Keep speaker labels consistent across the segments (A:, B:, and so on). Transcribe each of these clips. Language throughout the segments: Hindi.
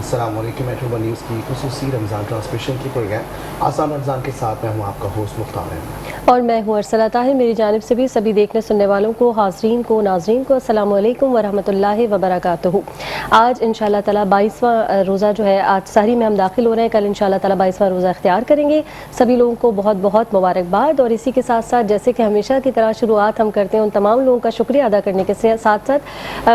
A: अस्सलामुअलैकुम मेट्रो न्यूज़ की खुसूसी रमज़ान ट्रांसमिशन की प्रोग्राम आसान रमज़ान के साथ मैं हूँ आपका होस्ट मुख्तार
B: और मैं हूँ अरसला ताहिर। मेरी जानिब से भी सभी देखने सुनने वालों को, हाज़रीन को, नाज़रीन को अस्सलामुअलैकुम वरहमतुल्लाहि वबरकातुहू। आज इंशाअल्लाह ताला 22वां रोज़ा जो है, आज सहरी में हम दाखिल हो रहे हैं, कल इंशाअल्लाह ताला 22वां रोज़ा इख्तियार करेंगे। सभी लोगों को बहुत बहुत मुबारकबाद। और इसी के साथ साथ जैसे कि हमेशा की तरह शुरुआत हम करते हैं, उन तमाम लोगों का शुक्रिया अदा करने के साथ साथ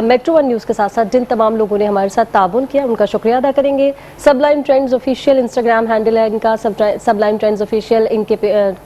B: मेट्रो वन न्यूज़ के साथ साथ जिन तमाम लोगों ने हमारे साथ ताबुन किया, उनका शुक्रिया अदा करेंगे। Sublime trends official Instagram handle है इनका, सबलाइम ट्रेंड्स ऑफिशियल। इनके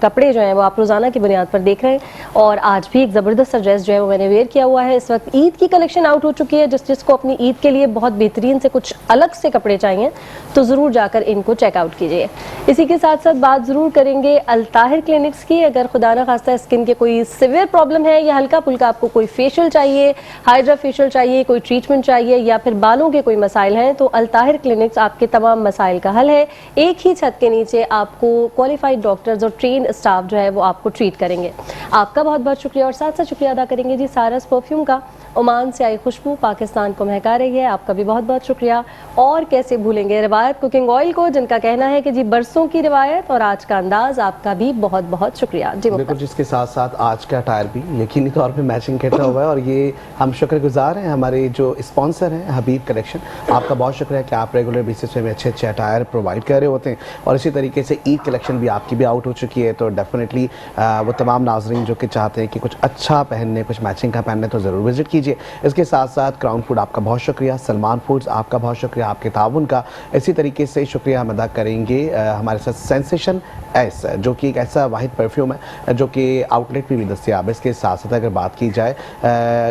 B: कपड़े जो हैं वो आप रोज़ाना की बुनियाद पर देख रहे हैं। और आज भी एक ज़बरदस्त ड्रेस जो है वो मैंने वेयर किया हुआ है। इस वक्त ईद की कलेक्शन आउट हो चुकी है। जिसको अपनी ईद के लिए बहुत बेहतरीन से कुछ अलग से कपड़े चाहिए तो ज़रूर जाकर इनको चेकआउट कीजिए। इसी के साथ साथ बात ज़रूर करेंगे अल-ताहिर क्लिनिक्स की। अगर खुदा न खास्ता स्किन के कोई सिवियर प्रॉब्लम है या हल्का फुल्का आपको कोई फेशियल चाहिए, हाइड्रा फेशियल चाहिए, कोई ट्रीटमेंट चाहिए या फिर बालों के कोई मसाइल हैं, तो अल-ताहिर क्लिनिक्स आपके तमाम मसाइल का हल है। एक ही छत के नीचे आपको क्वालिफाइड डॉक्टर्स और ट्रेन स्टाफ जो है वो आपको ट्रीट करेंगे। आपका बहुत बहुत शुक्रिया। और साथ साथ शुक्रिया अदा करेंगे जी सारस परफ्यूम का। ओमान से आई खुशबू पाकिस्तान को महका रही है, आपका भी बहुत बहुत शुक्रिया। और कैसे भूलेंगे रिवायत कुकिंग ऑयल को, जिनका कहना है कि जी बरसों की रिवायत और आज का अंदाज, आपका भी बहुत बहुत शुक्रिया जी।
A: बिल्कुल, जिसके साथ साथ आज का टायर भी यकीनी तौर पे मैचिंग किया हुआ है। और ये हम शुक्रगुजार हैं हमारे जो स्पॉन्सर हैं हबीब कलेक्शन, आपका बहुत शुक्रिया कि आप रेगुलर बेसिस पे अच्छे अच्छे टायर प्रोवाइड कर रहे होते हैं। और इसी तरीके से ईद कलेक्शन भी आपकी भी आउट हो चुकी है, तो डेफिनेटली वो तमाम नाजरीन जो कि चाहते हैं कि कुछ अच्छा पहनने, कुछ मैचिंग का पहनने, तो ज़रूर विजिट कीजिए। इसके साथ साथ क्राउन फूड आपका बहुत शुक्रिया, सलमान फूड्स आपका बहुत शुक्रिया आपके ताउन का। इसी तरीके से शुक्रिया हम अदा करेंगे हमारे साथ सेंसेशन एस, जो कि एक ऐसा वाहिद परफ्यूम है जो कि आउटलेट पे भी दस्तियाब है। इसके साथ साथ अगर बात की जाए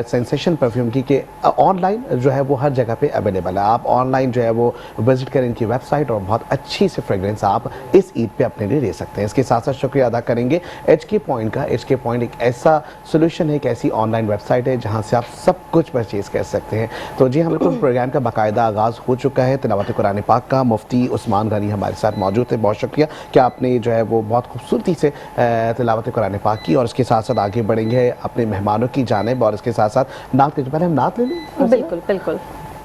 A: सेंसेशन परफ्यूम की, कि ऑनलाइन जो है वो हर जगह पे अवेलेबल है। आप ऑनलाइन जो है वो विजिट करें इनकी वेबसाइट और बहुत अच्छी सी फ्रेगरेंस आप इस ईद पे अपने लिए ले सकते हैं। इसके साथ साथ शुक्रिया अदा करेंगे HK पॉइंट का। HK पॉइंट एक ऐसा सोल्यूशन है, एक ऐसी ऑनलाइन वेबसाइट है जहाँ से आप सब कुछ परचेज कर सकते हैं। तो जी, हम बिल्कुल प्रोग्राम का बाकायदा आगाज़ हो चुका है तिलावत कुरान पाक का। मुफ्ती उस्मान गनी हमारे साथ मौजूद थे, बहुत शुक्रिया कि आपने जो है वो बहुत खूबसूरती से तिलावत कुरान पाक की। और इसके साथ साथ आगे बढ़ेंगे अपने मेहमानों की जानिब। और इसके साथ साथ नात के, पहले हम नात ले लें।
B: बिल्कुल बिल्कुल।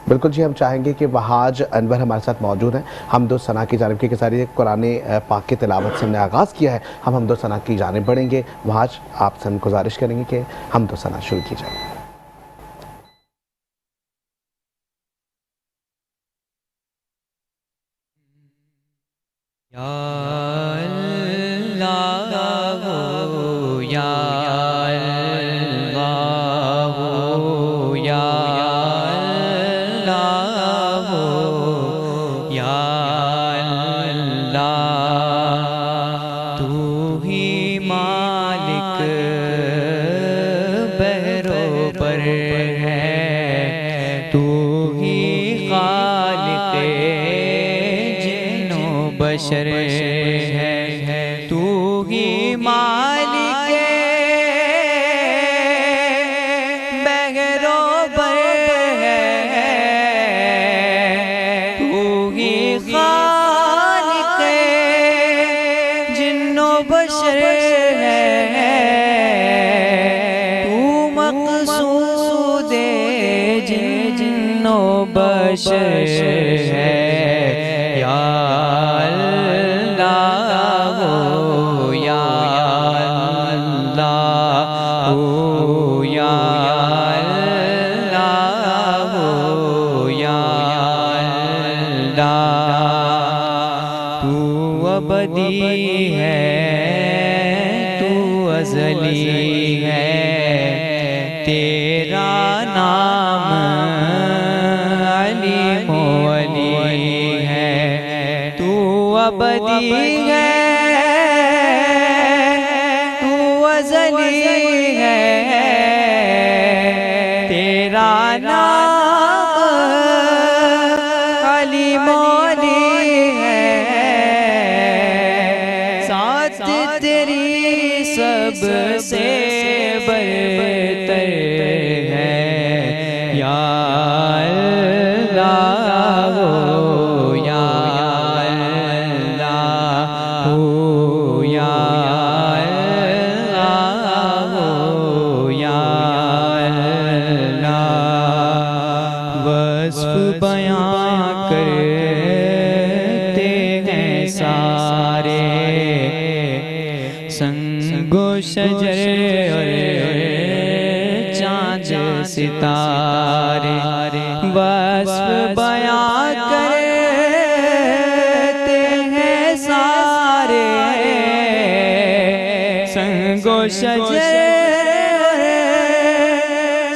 A: बिल्कुल जी, हम चाहेंगे कि वहाज अनवर हमारे साथ मौजूद हैं। हमदो सना की जानिब के सारी कुरान पाक की तिलावत से हमने आगाज़ किया है, हम हमदो सना की जानिब बढ़ेंगे। वहाज आपसे हम गुजारिश करेंगे कि हमदो सना शुरू की जाए।
C: बशर है तू ही मालिक बहरो बर है, तू ही खालिक जिन्नो बशर है, तू मक़सूद जिन्नो बशर है। अबदी है तू अज़ली है, तेरा नाम अलीम अली है। तू अबदी है तू अज़ली है, तेरा नाम अलीम सबसे बरतर है। या अल्लाह हो या अल्लाह हो या अल्लाह हो या अल्लाह। वस्फ़ बयां करते हैं सारे संगो शजर और चाँद सितारे, वस्फ़ बयां करते हैं सारे संगो शजर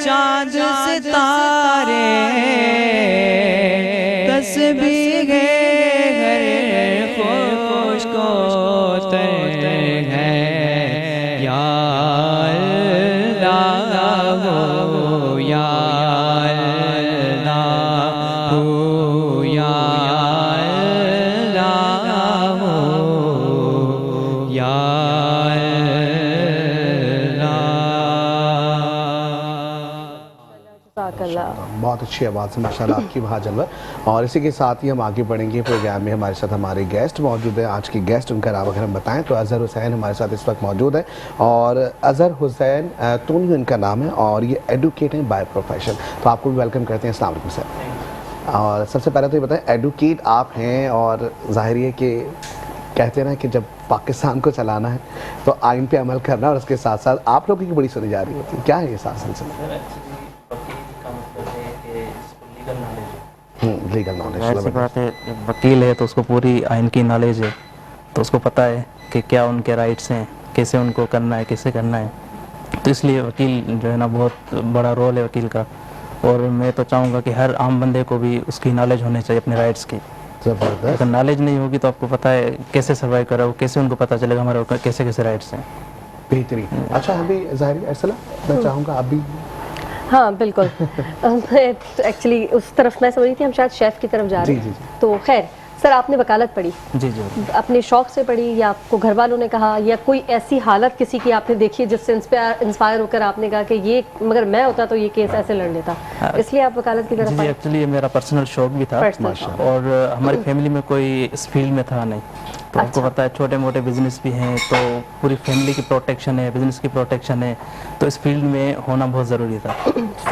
C: चाँद सितारे। तस्बीह हर खुश को
A: बहुत अच्छी आवाज़ है माशाल्लाह आपकी वहाज अनवर। और इसी के साथ ही हम आगे बढ़ेंगे प्रोग्राम में। हमारे साथ हमारे गेस्ट मौजूद हैं। आज के गेस्ट उनका नाम अगर हम बताएं तो अज़हर हुसैन हमारे साथ इस वक्त मौजूद है। और अज़हर हुसैन तोनी उनका नाम है और ये एडवोकेट हैं बाय प्रोफेशन। तो आपको भी वेलकम करते हैं। अस्सलाम वालेकुम सर। और सबसे पहले तो ये बताएं, एडवोकेट आप हैं और ज़ाहिर है कि कहते हैं ना कि जब पाकिस्तान को चलाना है तो आइन पे अमल करना और उसके साथ साथ आप लोगों की बड़ी सुनी जा रही होती है, क्या है ये साथ सिलसिला? लीगल नॉलेज,
D: ऐसी बात है, वकील है तो उसको पूरी आइन की नॉलेज है, तो उसको पता है कि क्या उनके राइट्स हैं, कैसे उनको करना है, कैसे करना है। तो इसलिए वकील जो है ना बहुत बड़ा रोल है वकील का। और मैं तो चाहूँगा कि हर आम बंदे को भी उसकी नॉलेज होनी चाहिए अपने राइट्स की। अगर नॉलेज नहीं होगी तो आपको पता है कैसे सर्वाइव करा, कैसे उनको पता चलेगा हमारे कैसे कैसे राइट्स हैं।
A: बेहतरीन। अच्छा, अभी ज़ाहिर ऐसा मैं चाहूँगा अभी
B: हाँ बिल्कुल एक्चुअली उस तरफ मैं समझ रही थी हम शायद शेफ़ की तरफ जा रहे हैं। तो खैर सर आपने वकालत पढ़ी,
D: जी जी।
B: अपने शौक से पढ़ी या आपको घर वालों ने कहा, या कोई ऐसी हालत किसी की आपने देखी जिससे इंस्पायर होकर आपने कहा कि ये मगर मैं होता तो ये केस ऐसे लड़ लेता, इसलिए आप वकालत की तरफ
D: जी
B: आए?
D: एक्चुअली ये मेरा पर्सनल शौक भी था,
B: Personal
D: और हमारी फैमिली में कोई इस फील्ड में था नहीं, तो आपको पता है छोटे मोटे बिजनेस भी हैं, तो पूरी फैमिली की प्रोटेक्शन है, बिजनेस की प्रोटेक्शन है, तो इस फील्ड में होना बहुत ज़रूरी था।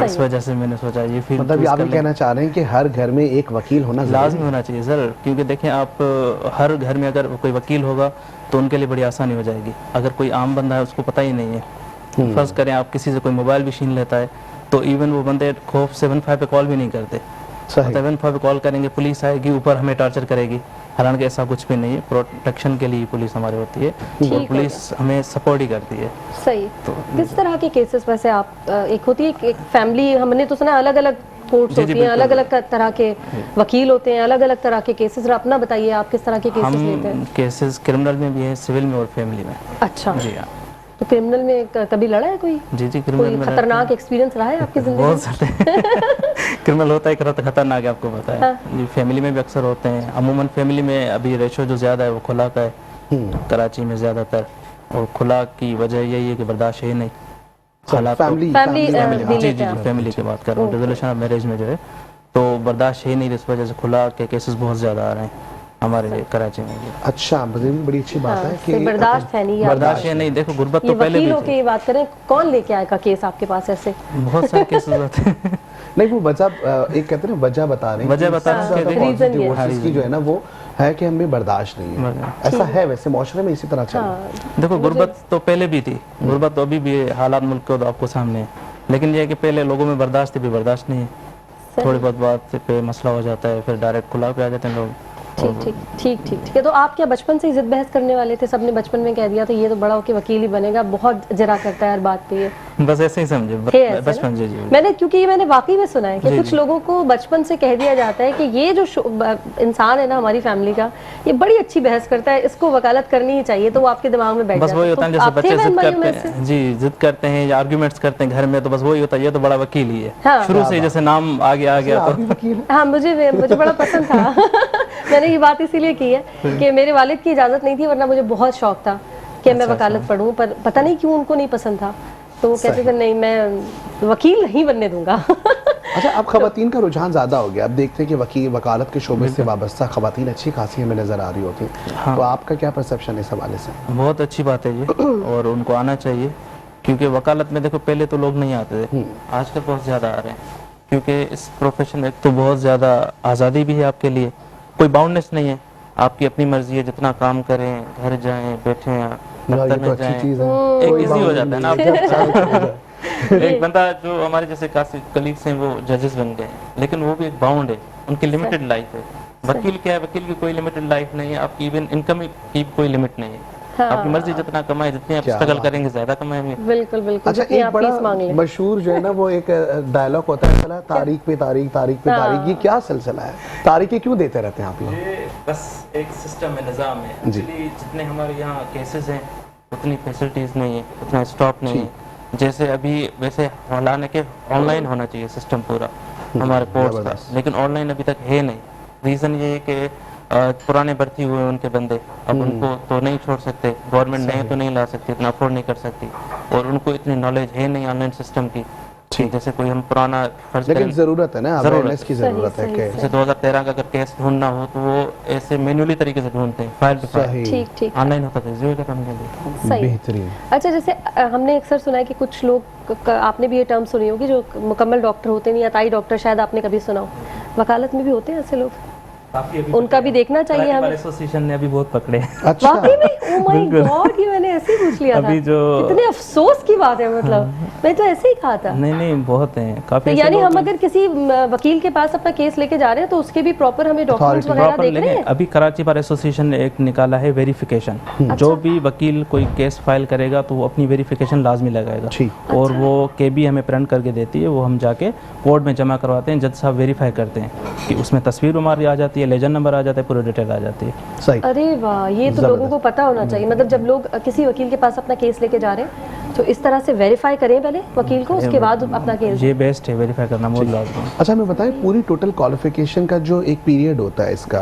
D: इस वजह से मैंने सोचा ये फील्ड
A: मतलब आप ये कहना चाह रहे हैं कि हर घर में एक वकील होना
D: लाजमी होना चाहिए सर, क्योंकि देखें आप हर घर में अगर कोई वकील होगा तो उनके लिए बड़ी आसानी हो जाएगी। अगर कोई आम बंदा है उसको पता ही नहीं है, फर्ज करें आप किसी से कोई मोबाइल भी छीन लेता है तो इवन वो बंदे खौफ 75 पे कॉल भी नहीं करते, 75 पे कॉल करेंगे पुलिस आएगी ऊपर हमें टॉर्चर करेगी, हालांकि ऐसा कुछ भी नहीं है, प्रोटेक्शन के लिए पुलिस हमारी होती है और पुलिस हमें सपोर्ट ही करती है।
B: सही। तो किस तरह के केसेस वैसे आप, एक होती है एक फैमिली, हमने तो सुना अलग अलग कोर्ट्स होती हैं, अलग अलग तरह के वकील होते हैं, अलग अलग तरह के केसेस, अपना बताइए आप किस तरह के केसेस लेते हैं?
D: हम केसेस क्रिमिनल में भी है, सिविल में और फैमिली में।
B: अच्छा
D: जी हाँ।
B: तो क्रिमिनल में कभी लड़ा है कोई?
D: जी जी, क्रिमिनल
B: कोई
D: में
B: खतरनाक एक्सपीरियंस रहा है आपकी जिंदगी
D: बहुत सारे क्रिमिनल होता है, खतरनाक है, आपको पता है जी, फैमिली में भी अक्सर होते हैं। अमूमन फैमिली में अभी रेशो जो ज़्यादा है वो खुला का है कराची में ज़्यादातर, और खुला की वजह यही है कि बर्दाश्त है नहीं हालात,
B: फैमिली
D: जी जी फैमिली की बात कर रहा हूँ, रिजोल्यूशन ऑफ मैरिज में जो है तो बर्दाश्त है नहीं, इस वजह से खुला के केसेस बहुत ज़्यादा आ रहे हैं हमारे कराची में।
A: अच्छा, बड़ी अच्छी बात है कि
B: बर्दाश्त है नहीं,
D: बर्दाश्त है नहीं। देखो गुर्बत तो पहले भी
B: की बात करें, कौन लेके आएगा केस आपके पास? ऐसे
D: बहुत सारे केसेस होते हैं
A: नहीं, वो वजह एक कहते हैं वजह बता रहे हैं,
D: वजह बता रहे हैं
A: डिवोर्सेस की जो है ना वो है कि हमें बर्दाश्त नहीं है, ऐसा है वैसे माशरे में इसी तरह चल रहा है।
D: देखो गुर्बत तो पहले भी थी, गुर्बत तो अभी भी हालात मुल्क के तो आपको सामने है, लेकिन ये है कि पहले लोगों में बर्दाश्त थी, भी बर्दाश्त नहीं है, थोड़ी बहुत बात पे मसला हो जाता है फिर डायरेक्ट खुला पे आ जाते हैं लोग।
B: ठीक है। तो आप क्या बचपन से ही जिद बहस करने वाले थे? सबने बचपन में कह दिया था ये तो बड़ा होके वकील ही बनेगा, बहुत जरा करता है हर बात पे? ये
D: बस ऐसे ही समझे बचपन से।
B: मैंने क्योंकि ये मैंने वाकई में सुना है कि कुछ लोगों को बचपन से कह दिया जाता है कि ये जो इंसान है ना हमारी फैमिली का, ये बड़ी अच्छी बहस करता है, इसको वकालत करनी ही चाहिए, तो वो आपके दिमाग में बैठ जाता है।
D: बस वही होता है जैसे बच्चे जिद करते हैं जी, जिद करते हैं या आर्गुमेंट्स करते हैं घर में, तो बस वही होता है ये तो बड़ा वकील ही है, शुरू से जैसे नाम आगे आ गया तो।
B: हाँ, मुझे बड़ा पसंद था मैंने ये बात इसीलिए की है कि मेरे वालिद की इजाजत नहीं थी, वरना मुझे बहुत शौक था कि मैं वकालत पढ़ूं, पर पता नहीं क्यों उनको नहीं पसंद था, तो वो कहते थे नहीं मैं वकील नहीं बनने दूंगा
A: अच्छा, अब खवातीन का रुझान ज़्यादा हो गया, अब देखते हैं कि वकील वकालत के शोबे से वाबस्ता खवातीन अच्छी खासी हमें नज़र आ रही होती हैं, तो आपका क्या परसेप्शन है इस हवाले से?
D: बहुत अच्छी बात है ये, और उनको आना चाहिए, क्योंकि वकालत में देखो पहले तो लोग नहीं आते थे, आजकल बहुत ज़्यादा आ रहे हैं, क्योंकि इस प्रोफेशन में तो बहुत ज़्यादा आज़ादी भी है आपके लिए, कोई बाउंडनेस नहीं है, आपकी अपनी मर्जी है, जितना काम करें, घर जाएं, बैठें, दफ्तर में जाएं, एक इजी हो जाता है ना आप एक बंदा जो हमारे जैसे काफी कलीग्स हैं वो जजेस बन गए, लेकिन वो भी एक बाउंड है, उनकी लिमिटेड लाइफ है। वकील क्या है, वकील की कोई लिमिटेड लाइफ नहीं है, आपकी इवन इनकम की कोई लिमिट नहीं है, आपकी मर्जी जितना कमाए, जितनी आप स्ट्रगल करेंगे ज्यादा कमाएंगे।
B: बिल्कुल।
A: अच्छा, एक बड़ा मशहूर जो है ना वो एक डायलॉग होता है, चला तारीख पे तारीख, ये क्या सिलसिला है? तारीखें क्यों देते रहते हैं आप लोग?
D: ये बस एक सिस्टम है, निज़ाम है, एक्चुअली जितने हमारे यहाँ केसेस हैं उतनी फैसिलिटीज नहीं है, उतना स्टॉक नहीं है, जैसे अभी वैसे हालांकि के ऑनलाइन होना चाहिए सिस्टम पूरा हमारे कोर्ट्स का, लेकिन ऑनलाइन अभी तक है नहीं। रीज़न ये है कि पुराने भर्ती हुए उनके बंदे, अब उनको तो नहीं छोड़ सकते, गवर्नमेंट नए तो नहीं ला सकती, इतना अफोर्ड नहीं कर सकती, और उनको इतनी नॉलेज है नहीं ऑनलाइन सिस्टम की, जैसे कोई हम पुराना फर्ज,
A: लेकिन जरूरत है ना, अवेयरनेस की जरूरत है कि
D: जैसे 2013 का अगर केस ढूंढना हो तो वो ऐसे मैन्युअली तरीके से ढूंढते हैं, फाइल टू फाइल,
B: ठीक
D: ऑनलाइन होता था जीरो का काम
A: बेहतरीन।
B: अच्छा, जैसे हमने अक्सर सुना है कि कुछ लोग, आपने भी ये टर्म सुनी होगी, जो मुकम्मल डॉक्टर होते नहीं, अताई डॉक्टर, शायद आपने कभी सुना हो, वकालत में भी होते हैं ऐसे लोग, उनका भी देखना चाहिए हमें।
D: एसोसिएशन ने अभी बहुत पकड़े।
A: अच्छा,
B: वाकई में? ओह माय गॉड, ये मैंने ऐसे ही पूछ लिया था,
D: अभी जो
B: इतने अफसोस की बात है, मतलब मैं तो ऐसे ही कहा था।
D: नहीं बहुत हैं काफी।
B: तो यानी हम अगर किसी वकील के पास अपना केस लेके जा रहे हैं तो उसके भी प्रॉपर हमें डॉक्यूमेंट्स वगैरह देख रहे हैं?
D: अभी कराची बार एसोसिएशन ने एक निकाला है वेरिफिकेशन, जो भी वकील कोई केस फाइल करेगा तो वो अपनी वेरिफिकेशन लाजमी लगाएगा, और वो केबी हमें प्रिंट करके देती है, वो हम जाके कोर्ट में जमा करवाते हैं, जज साहब वेरीफाई करते हैं कि उसमें तस्वीर हमारी आ जाती है, लेजर नंबर आ जाता है, पूरी डिटेल आ जाती है।
A: सही।
B: अरे वाह, ये तो लोगों को पता होना चाहिए। मतलब जब लोग किसी वकील के पास अपना केस लेके जा रहे हैं तो इस तरह से वेरीफाई करें पहले वकील को, उसके बाद अपना केस।
D: ये बेस्ट है, वेरीफाई करना बहुत लाजमी है।
A: अच्छा हमें बताएं, पूरी टोटल क्वालिफिकेशन का जो एक पीरियड होता है इसका,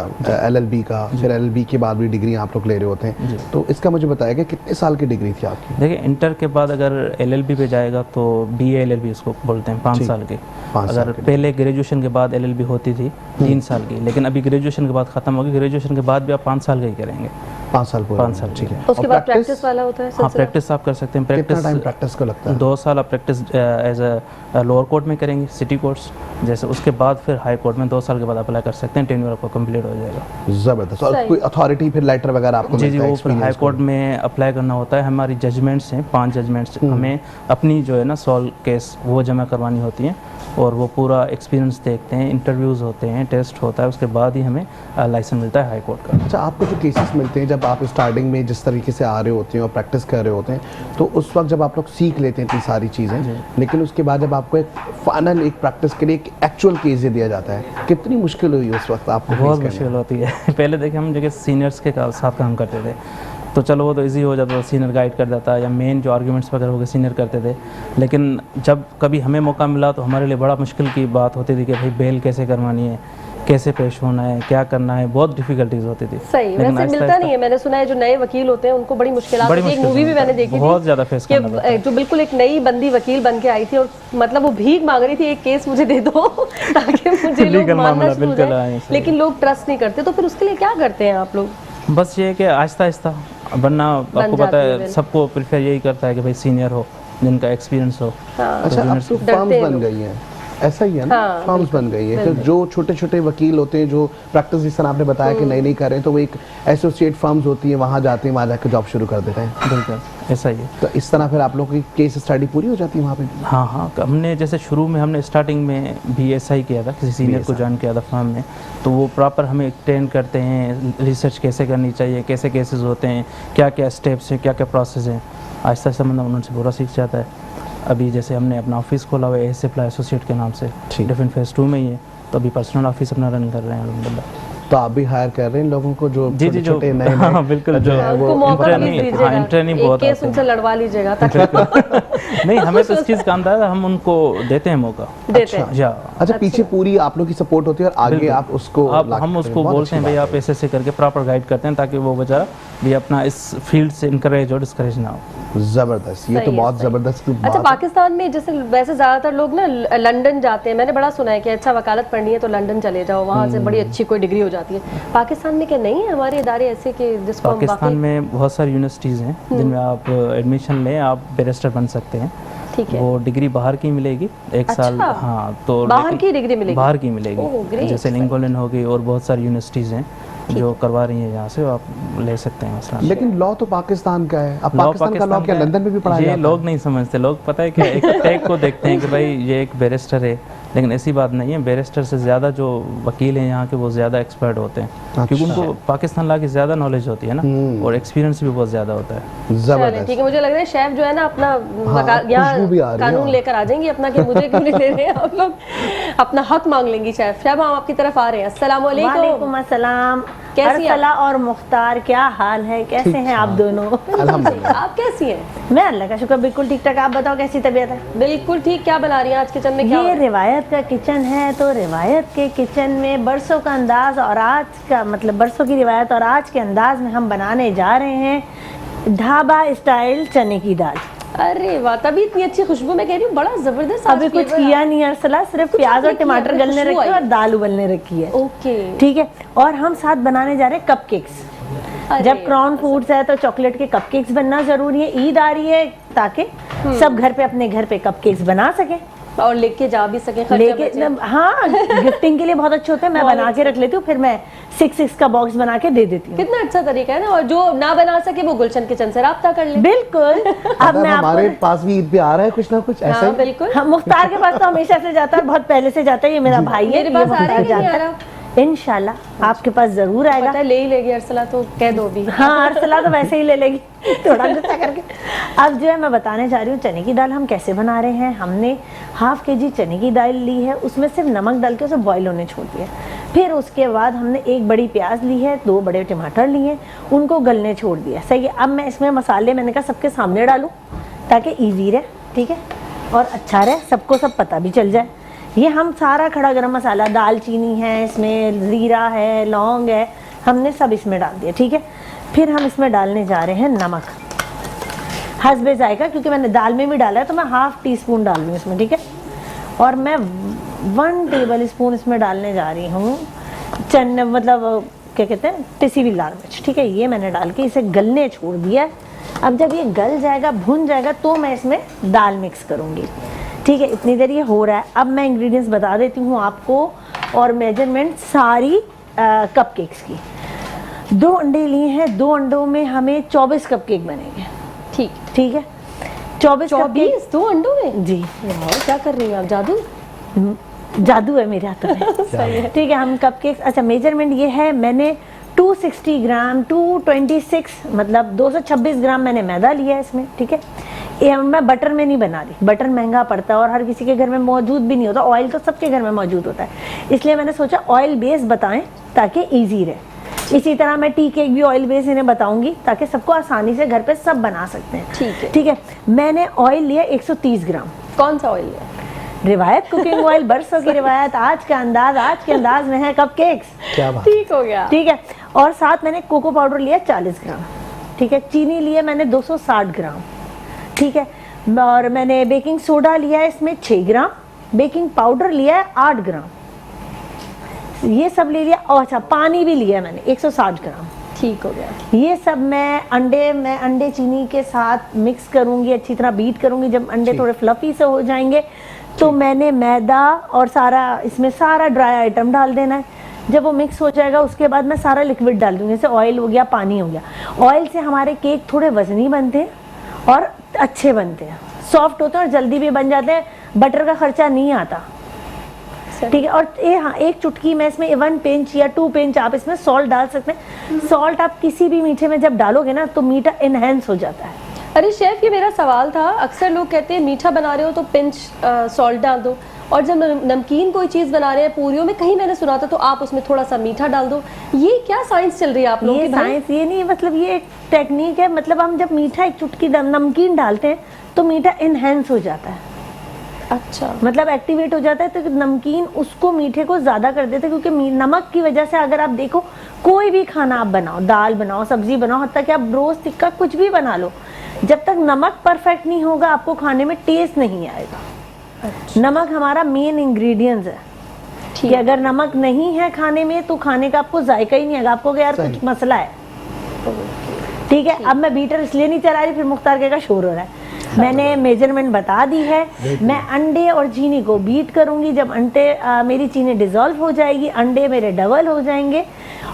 A: LLB का, फिर LLB के बाद भी डिग्री आप लोग ले रहे होते हैं, तो इसका मुझे बताया कि कितने साल की डिग्री थी आपकी?
D: देखिए इंटर के बाद अगर LLB पे जाएगा तो BA LLB उसको बोलते हैं, 5 साल की। अगर पहले ग्रेजुएशन के बाद LLB होती थी 3 साल की, लेकिन अभी ग्रेजुएशन के बाद ख़त्म होगी। ग्रेजुएशन के बाद भी आप 5 साल का ही करेंगे।
A: 5 साल पूरा?
D: 5 साल, ठीक है।
B: उसके बाद प्रैक्टिस वाला होता है?
D: हाँ, प्रैक्टिस आप कर सकते हैं।
A: कितना टाइम प्रैक्टिस को लगता है?
D: 2 साल आप practice as a lower court में करेंगे, सिटी कोर्ट्स जैसे। उसके बाद फिर हाई कोर्ट में 2 साल के बाद अप्लाई कर सकते हैं, टेन्योर आपको कंप्लीट हो जाएगा।
A: ज़बरदस्त। और कोई अथॉरिटी फिर लेटर वगैरह आपको
D: जी
A: मिलता है?
D: वो फिर हाई कोर्ट में अप्लाई करना होता है। हमारी जजमेंट्स हैं 5 जजमेंट्स, हमें अपनी जो है ना सॉल्व केस वो जमा करवानी होती हैं, और वो पूरा एक्सपीरियंस देखते हैं, इंटरव्यूज़ होते हैं, टेस्ट होता है, उसके बाद ही हमें लाइसेंस मिलता है हाई कोर्ट का।
A: अच्छा, आपको जो केसेस मिलते हैं जब आप स्टार्टिंग में जिस तरीके से आ रहे होते हैं और प्रैक्टिस कर रहे होते हैं, तो उस वक्त जब आप लोग सीख लेते हैं इतनी सारी चीज़ें, लेकिन उसके बाद जब आपको एक फाइनल एक प्रैक्टिस के लिए एक एक्चुअल केस दिया जाता है, कितनी मुश्किल हुई उस वक्त आपको?
D: बहुत मुश्किल होती है। पहले देखिए हम जगह सीनियर्स के साथ काम करते थे, तो चलो वो तो इजी हो जाता था, सीनियर गाइड कर देता, या मेन जो आर्ग्यूमेंट्स वगैरह हो गए सीनियर करते थे। लेकिन जब कभी हमें मौका मिला तो हमारे लिए बड़ा मुश्किल की बात होती थी कि भाई बेल कैसे करवानी है, कैसे पेश होना है, क्या करना है, बहुत डिफिकल्टीज होती थी।
B: सही, वैसे मिलता नहीं है। मैंने सुना है जो नए वकील होते हैं उनको बड़ी मुश्किलात होती है। एक मूवी भी मैंने देखी थी,
D: बहुत ज़्यादा फेस करना पड़ता है।
B: जो बिल्कुल एक नई बंदी वकील बन के आई थी और मतलब वो भीख मांग रही थी, एक केस मुझे दे दो ताकि मुझे लोग मानना शुरू हो जाए, लेकिन लोग ट्रस्ट नहीं करते। तो फिर उसके लिए क्या करते हैं आप लोग?
D: बस ये है कि आहिस्ता आहिस्ता बनना, आपको पता है सबको प्रेफर यही करता है कि भाई सीनियर हो, जिनका एक्सपीरियंस हो।
A: अच्छा, अब तो फर्म्स बन गई हैं, ऐसा ही है ना? फर्म्स बन गई है, फिर जो छोटे छोटे वकील होते हैं जो प्रैक्टिस जिस तरह आपने बताया कि नई कर रहे हैं, तो वो एक एसोसिएट फर्म्स होती हैं, वहाँ जाते हैं, वहाँ जाकर जॉब शुरू कर देते हैं।
D: बिल्कुल ऐसा ही है।
A: तो इस तरह फिर आप लोगों की केस स्टडी पूरी हो जाती है वहाँ पे?
D: हाँ हाँ, हमने जैसे शुरू में हमने स्टार्टिंग में भी ऐसा ही किया था, किसी सीनियर को ज्वाइन किया था फर्म में, तो वो प्रॉपर हमें ट्रेन करते हैं, रिसर्च कैसे करनी चाहिए, कैसे केसेस होते हैं, क्या क्या स्टेप्स हैं, क्या क्या प्रोसेस हैं। आहिस्ता आहिस्ता मतलब उनसे पूरा सीख जाता है। अभी जैसे हमने अपना ऑफिस खोला हुआ है ASAPLY एसोसिएट के नाम से, डिफरेंट फेज़ 2 में ही है, तो अभी पर्सनल ऑफिस अपना रन कर रहे हैं अल्हम्दुलिल्लाह।
A: तो आप भी हायर कर रहे हैं लोगों को जो
D: जी जी, जो
A: नए
D: हाँ बिल्कुल, जो है वो इंटरनी बहुत
B: केस उनसे लड़वा लीजिएगा ताकि
D: नहीं, हमें तो इस चीज़ का अंदाज़ा, हम उनको देते हैं मौका,
B: देते हैं।
A: अच्छा, पीछे पूरी आप लोग की सपोर्ट होती है और आगे आप उसको
D: हम उसको बोलते हैं भाई आप ऐसे करके प्रॉपर गाइड करते हैं, ताकि वो बेचारा भी अपना इस फील्ड से इनकरेज और डिस्करेज ना हो।
A: ज़बरदस्त, ये तो बहुत ज़बरदस्त बात।
B: अच्छा, पाकिस्तान में जैसे वैसे ज़्यादातर लोग ना लंदन जाते हैं, मैंने बड़ा सुना है कि अच्छा वकालत पढ़नी है तो लंदन चले जाओ, वहाँ से बड़ी अच्छी कोई डिग्री हो जाती है। पाकिस्तान में क्या नहीं है हमारे इदारे ऐसे कि जिसको हम
D: पाकिस्तान में बहुत सारी यूनिवर्सिटीज़ हैं जिनमें आप एडमिशन लें, आप बैरिस्टर बन सकते हैं।
B: ठीक है,
D: वो डिग्री बाहर की मिलेगी 1 साल। हाँ, तो
B: बाहर की डिग्री मिलेगी? बाहर की
D: मिलेगी, जैसे लिंकन हो गई, और बहुत सारी यूनिवर्सिटीज़ हैं जो करवा रही है, यहाँ से आप ले सकते हैं मसला।
A: लेकिन लॉ तो पाकिस्तान का है, अब पाकिस्तान का लॉ क्या लंदन में भी पढ़ाया जाता है?
D: ये लोग नहीं समझते, लोग पता है कि एक टैग को देखते हैं कि भाई ये एक बैरिस्टर है, लेकिन ऐसी बात नहीं है। बैरिस्टर से ज़्यादा जो वकील हैं यहाँ के वो ज़्यादा एक्सपर्ट होते हैं, क्योंकि उनको पाकिस्तान लॉ की ज़्यादा नॉलेज होती है ना, और एक्सपीरियंस भी बहुत ज़्यादा होता है।
A: ज़बरदस्त,
B: ठीक है। मुझे लग रहा है शेफ जो है ना अपना यहाँ कानून लेकर आ जाएंगे अपना कि मुझे क्यों नहीं ले रहे हैं आप लोग, अपना हक मांग लेंगी। शेफ हम आपकी तरफ आ रहे हैं। अस्सलाम वालेकुम।
E: अस्सलाम।
B: कैसी हैं
E: और मुख्तार, क्या हाल है, कैसे हैं आप दोनों?
A: अल्हम्दुलिल्लाह।
B: आप कैसी हैं?
E: मैं अल्लाह का शुक्र बिल्कुल ठीक ठाक। आप बताओ कैसी तबीयत है?
B: बिल्कुल ठीक। क्या बना रही हैं आज किचन में? क्या
E: ये रिवायत का किचन है, तो रिवायत के किचन में बरसों का अंदाज और आज का मतलब बरसों की रिवायत और आज के अंदाज में हम बनाने जा रहे हैं ढाबा स्टाइल चने की दाल।
B: अरे वाह, तभी इतनी अच्छी खुशबू। मैं कह रही हूँ बड़ा जबरदस्त।
E: अभी कुछ किया नहीं अरसला, सिर्फ प्याज और टमाटर गलने रखे और दाल उबलने रखी है।
B: ओके,
E: ठीक है। और हम साथ बनाने जा रहे हैं कपकेक्स। जब क्राउन फूड्स है तो चॉकलेट के कपकेक्स बनना जरूरी है। ईद आ रही है ताकि सब घर पे अपने घर पे कपकेक्स बना सके
B: और लेके जा भी सके,
E: लेके। हाँ, गिफ्टिंग के लिए बहुत अच्छे होते हैं। मैं बना के रख लेती हूँ, फिर मैं 6 का बॉक्स बना के दे देती हूँ।
B: कितना अच्छा तरीका है ना। और जो ना बना सके वो गुलशन किचन से राब्ता कर ले।
E: बिल्कुल। अब मैं
A: हमारे पास भी ईद पे आ रहा है कुछ ना कुछ ऐसा ही।
B: बिल्कुल।
E: मुख्तार के पास तो हमेशा से जाता है, बहुत पहले से जाता है। ये मेरा भाई है,
B: मेरे पास आ रहा है।
E: इंशाल्लाह आपके पास जरूर आएगा।
B: ले ही लेगी अरसला, तो कह दो भी।
E: हाँ, अरसला तो वैसे ही ले लेगी थोड़ा गुस्सा करके। अब जो है मैं बताने जा रही हूँ चने की दाल हम कैसे बना रहे हैं। हमने ½ kg चने की दाल ली है, उसमें सिर्फ नमक डाल के उसे बॉईल होने छोड़ दिया। फिर उसके बाद हमने 1 बड़ी प्याज ली है, 2 बड़े टमाटर लिए, उनको गलने छोड़ दिया। सही है। अब मैं इसमें मसाले मैंने कहा सबके सामने डालूँ ताकि इजी रहे, ठीक है, और अच्छा रहे, सबको सब पता भी चल जाए। ये हम सारा खड़ा गरम मसाला, दालचीनी है इसमें, ज़ीरा है, लौंग है, हमने सब इसमें डाल दिया, ठीक है। फिर हम इसमें डालने जा रहे हैं नमक हस्बे जायका, क्योंकि मैंने दाल में भी डाला है तो मैं 1/2 टीस्पून डाल दूँ इसमें, ठीक है। और मैं 1 टेबल स्पून इसमें डालने जा रही हूँ मतलब क्या कहते हैं, पिसी हुई लाल मिर्च, ठीक है। ये मैंने डाल के इसे गलने छोड़ दिया है। अब जब ये गल जाएगा, भुन जाएगा, तो मैं इसमें दाल मिक्स करूँगी, ठीक है। इतनी देर ये हो रहा है। अब मैं इंग्रेडिएंट्स बता देती हूँ आपको और मेजरमेंट सारी कपकेक्स की। 2 अंडे लिए हैं, 2 अंडों में हमें 24 कपकेक बनेंगे,
B: ठीक
E: ठीक है। 24
B: 2 अंडों में
E: जी।
B: वाह, क्या कर रही हैं आप, जादू
E: जादू है मेरे हाथों में।
B: सही है।
E: ठीक है, हम कपकेक्स, अच्छा मेजरमेंट ये है, मैंने 260 ग्राम 226 मतलब 226 ग्राम मैंने मैदा लिया है इसमें, ठीक है। ये मैं बटर में नहीं बना रही, बटर महंगा पड़ता है और हर किसी के घर में मौजूद भी नहीं होता। ऑयल तो सबके घर में मौजूद होता है, इसलिए मैंने सोचा ऑयल बेस बताएं ताकि ईजी रहे। इसी तरह मैं टी केक भी ऑयल बेस इन्हें बताऊंगी ताकि सबको आसानी से घर पे सब बना सकते हैं,
B: ठीक है।
E: ठीक है। मैंने ऑयल लिया 130 ग्राम।
B: कौन सा ऑयल है?
E: रिवायत कुकिंग ऑयल, बरसों की रिवायत, आज के अंदाज में है कपकेक्स।
A: क्या बात।
B: ठीक हो गया,
E: ठीक है। और साथ मैंने कोको पाउडर लिया 40 ग्राम, ठीक है। चीनी लिया मैंने 260 ग्राम, ठीक है। और मैंने बेकिंग सोडा लिया है इसमें 6 ग्राम, बेकिंग पाउडर लिया है 8 ग्राम, ये सब ले लिया। और अच्छा पानी भी लिया है मैंने 160 ग्राम,
B: ठीक हो गया।
E: ये सब मैं अंडे चीनी के साथ मिक्स करूंगी, अच्छी तरह बीट करूंगी। जब अंडे थोड़े फ्लफी से हो जाएंगे तो मैंने मैदा और सारा इसमें सारा ड्राई आइटम डाल देना है। जब वो मिक्स हो जाएगा उसके बाद मैं सारा लिक्विड डाल दूंगी, जैसे ऑयल हो गया, पानी हो गया। ऑयल से हमारे केक थोड़े वजनी बनते हैं और अच्छे बनते हैं, सॉफ्ट होते हैं और जल्दी भी बन जाते हैं, बटर का खर्चा नहीं आता, ठीक है। और हाँ, एक चुटकी मैं इसमें 1 पिंच या 2 पिंच आप इसमें सॉल्ट डाल सकते हैं। सॉल्ट आप किसी भी मीठे में जब डालोगे ना तो मीठा इनहेंस हो जाता है।
B: अरे शेफ, ये मेरा सवाल था, अक्सर लोग कहते हैं मीठा बना रहे हो तो पिंच सॉल्ट डाल दो, और जब नमकीन कोई चीज़ बना रहे हैं पूरियों में, कहीं मैंने सुना था तो आप उसमें थोड़ा सा मीठा डाल दो। ये क्या साइंस चल रही है आप लोगों की?
E: साइंस ये नहीं, मतलब ये एक टेक्निक है। मतलब हम जब मीठा एक चुटकी नमकीन डालते हैं तो मीठा इनहेंस हो जाता है,
B: अच्छा,
E: मतलब एक्टिवेट हो जाता है। तो नमकीन उसको मीठे को ज़्यादा कर देते हैं, क्योंकि नमक की वजह से अगर आप देखो कोई भी खाना आप बनाओ, दाल बनाओ, सब्जी बनाओ, हत्ता कि आप रोस्ट टिक्का कुछ भी बना लो, जब तक नमक परफेक्ट नहीं होगा आपको खाने में टेस्ट नहीं आएगा। अच्छा। नमक हमारा मेन इंग्रेडिएंट्स है, कि अगर नमक नहीं है खाने में तो खाने का आपको जायका ही नहीं आएगा, आपको यार कुछ मसला है, ठीक है। अब मैं बीटर इसलिए नहीं चला रही, फिर मुख्तार के का शोर हो रहा है। मैंने मेजरमेंट बता दी है। मैं अंडे और चीनी को बीट करूंगी। जब मेरी चीनी डिज़ोल्व हो जाएगी, अंडे मेरे डबल हो जाएंगे,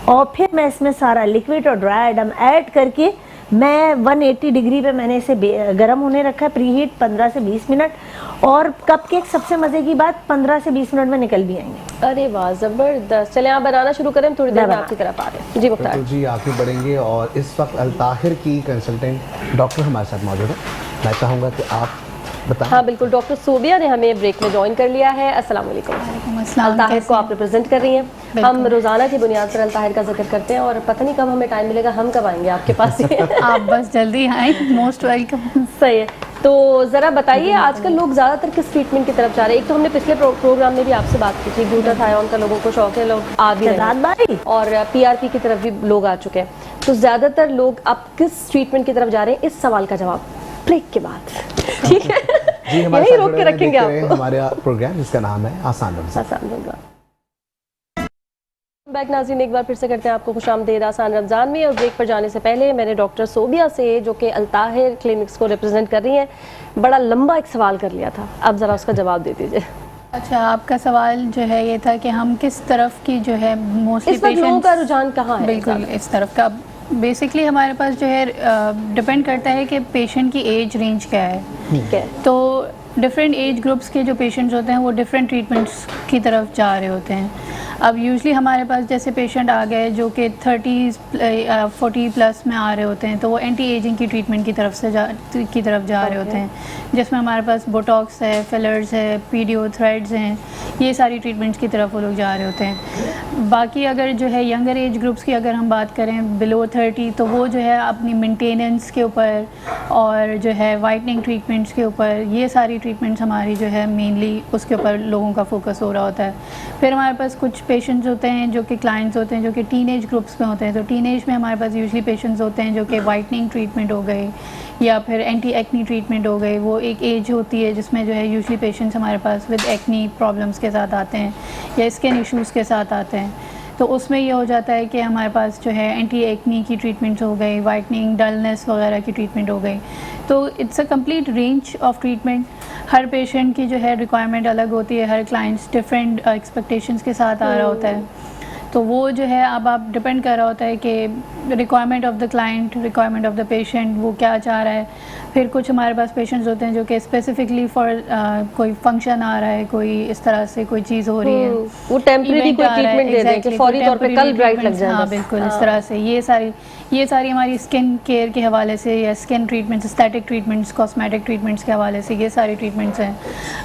E: और फिर मैं इसमें सारा लिक्विड और ड्राई आइटम ऐड करके मैं 180 डिग्री पे मैंने इसे गर्म होने रखा है, प्री हीट 15 से 20 मिनट। और कपकेक सबसे मज़े की बात 15 से 20 मिनट में निकल भी आएंगे।
B: अरे वाह, ज़बरदस्त। चलें आप बनाना शुरू करें, थोड़ी देर में आपकी तरफ आ रहे हैं। जी मुख्तार
A: जी, आगे बढ़ेंगे और इस वक्त अलताहिर की कंसल्टेंट डॉक्टर हमारे साथ मौजूद है। मैं चाहूँगा कि आप बताएं।
B: हाँ बिल्कुल, डॉक्टर सोबिया ने हमें ब्रेक में ज्वाइन कर लिया है। अस्सलाम वालेकुम। अलताहिर को आप रिप्रेजेंट कर रही हैं। हम रोज़ाना की बुनियाद पर अलताहिर का जिक्र करते हैं और पता नहीं कब हमें टाइम मिलेगा, हम कब आएंगे आपके पास।
F: आप बस जल्दी आए, मोस्ट वेलकम।
B: सही है, तो ज़रा बताइए आजकल लोग ज़्यादातर किस ट्रीटमेंट की तरफ जा रहे हैं? एक तो हमने पिछले प्रोग्राम में भी आपसे बात की थी, ग्लूटाथायन का लोगों को शौक है, लोग आ भी रहे हैं, और PRP की तरफ भी लोग आ चुके हैं। तो ज़्यादातर लोग अब किस ट्रीटमेंट की तरफ जा रहे हैं? इस सवाल का जवाब ब्रेक के बाद, ठीक है?
A: जी,
B: यही रोक के रखेंगे आपको।
A: हमारा प्रोग्राम जिसका नाम है आसान रमज़ान।
B: बैक नाज़रीन, एक बार फिर से करते हैं आपको खुशामदीद आसान रमज़ान में। और ब्रेक पर जाने से पहले मैंने डॉक्टर सोबिया से, जो कि अलताहिर क्लिनिक्स को रिप्रेजेंट कर रही हैं, बड़ा लंबा एक सवाल कर लिया था। अब ज़रा उसका जवाब दे दीजिए।
F: अच्छा, आपका सवाल जो है ये था कि हम किस तरफ की जो है मोस्टली
B: इस वक्त लोगों का रुझान कहाँ है?
F: बिल्कुल इस तरफ का। बेसिकली हमारे पास जो है डिपेंड करता है कि पेशेंट की एज रेंज क्या है।
B: ठीक है,
F: तो डिफरेंट एज ग्रुप्स के जो पेशेंट्स होते हैं वो डिफरेंट ट्रीटमेंट्स की तरफ जा रहे होते हैं। अब यूजली हमारे पास जैसे पेशेंट आ गए जो कि 40 प्लस में आ रहे होते हैं, तो वो एंटी एजिंग की ट्रीटमेंट की तरफ जा रहे होते हैं, जिसमें हमारे पास बोटॉक्स है, फिलर्स है, पीडियो थ्रेड्स हैं, ये सारी ट्रीटमेंट्स की तरफ वो लोग जा रहे होते हैं। बाकी अगर जो है यंगर एज ग्रुप्स की अगर हम बात करें बिलो 30, तो वो जो है अपनी मेंटेनेंस के ऊपर और जो है वाइटनिंग ट्रीटमेंट्स के ऊपर, ये सारी ट्रीटमेंट्स हमारी जो है मेनली उसके ऊपर लोगों का फोकस हो रहा होता है। फिर हमारे पास कुछ पेशेंट्स होते हैं जो कि क्लाइंट्स होते हैं जो कि टीनेज ग्रुप्स में होते हैं, तो टीनेज में हमारे पास यूजली पेशेंट्स होते हैं जो कि वाइटनिंग ट्रीटमेंट हो गई या फिर एंटी एक्नी ट्रीटमेंट हो गई। वो एक एज होती है जिसमें जो है यूजली पेशेंट्स हमारे पास विद एक्नी प्रॉब्लम्स के साथ आते हैं या स्किन इश्यूज़ के साथ आते हैं, तो उसमें ये हो जाता है कि हमारे पास जो है एंटी एक्नी की ट्रीटमेंट्स हो गई, वाइटनिंग, डलनेस वगैरह की ट्रीटमेंट हो गई। तो it's a complete range of treatment. Her patient की जो है रिक्वायरमेंट अलग होती है, हर क्लाइंट्स डिफरेंट एक्सपेक्टेशंस के साथ आ रहा होता है, तो वो जो है अब आप डिपेंड कर रहा होता है कि requirement of the client, requirement of the patient, वो क्या चाह रहा है। फिर कुछ हमारे पास पेशेंट्स होते हैं जो कि स्पेसिफिकली फॉर कोई फंक्शन आ रहा है, कोई इस तरह से कोई चीज़ हो रही है,
B: वो टेम्परेरी कोई ट्रीटमेंट दे रहे हैं कि फौरी तौर पे कल ब्राइट लग जाए।
F: हाँ बिल्कुल, इस तरह से ये सारी हमारी स्किन केयर के हवाले से या skin treatments, aesthetic treatments, cosmetic treatments के हवाले से ये सारी ट्रीटमेंट्स हैं।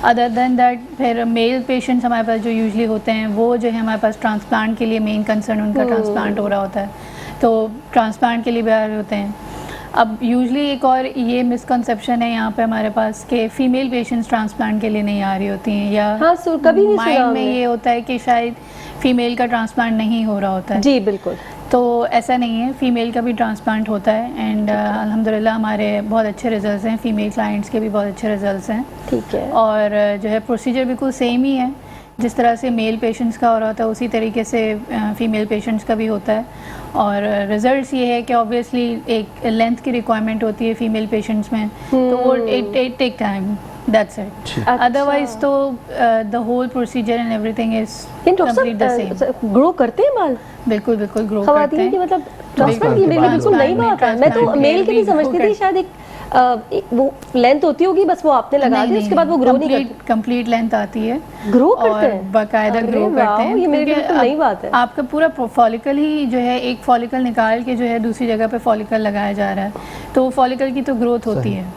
F: अदर देन दैट फिर मेल पेशेंट्स हमारे पास जो यूजली होते हैं वो जो है हमारे पास ट्रांसप्लांट के लिए मेन कंसर्न उनका ट्रांसप्लांट हो रहा होता है, तो ट्रांसप्लांट के लिए भी आ रहे होते हैं। अब यूजली एक और ये मिसकंसेप्शन है यहाँ पे हमारे पास कि फ़ीमेल पेशेंट्स ट्रांसप्लांट के लिए नहीं आ रही होती हैं, या
B: कभी नहीं
F: माइंड में ये होता है कि शायद फ़ीमेल का ट्रांसप्लांट नहीं हो रहा होता है।
B: जी बिल्कुल,
F: तो ऐसा नहीं है, फ़ीमेल का भी ट्रांसप्लांट होता है एंड अल्हम्दुलिल्लाह हमारे बहुत अच्छे रिजल्ट्स हैं, फ़ीमेल क्लाइंट्स के भी बहुत अच्छे रिजल्ट्स हैं।
B: ठीक है,
F: और जो है प्रोसीजर बिल्कुल सेम ही है, जिस तरह से मेल पेशेंट्स का हो रहा था उसी तरीके से फ़ीमेल पेशेंट्स का भी होता है। और रिजल्ट्स ये है कि ऑब्वियसली एक लेंथ की रिक्वायरमेंट होती है फ़ीमेल पेशेंट्स में, तो वो it take time, that's it. Otherwise तो the whole procedure and everything is complete the same.
B: Grow करते हैं बाल?
F: बिल्कुल बिल्कुल ग्रो करते
B: खवातीन
F: हैं।
B: की मतलब ट्रांसप्लांट की मेरे लिए बिल्कुल नई बात है। मैं तो मेल की भी समझती थी शायद एक वो लेंथ होती होगी, बस वो आपने लगा दी उसके बाद वो ग्रो नहीं करते।
F: कंप्लीट लेंथ आती है,
B: ग्रो करते हैं,
F: बाकायदा ग्रो करते हैं।
B: ये मेरे लिए बिल्कुल नई बात है।
F: आपका पूरा फॉलिकल ही जो है एक फॉलिकल निकाल के जो है दूसरी जगह पे फॉलिकल लगाया जा रहा है, तो वो फॉलिकल की तो ग्रोथ होती है।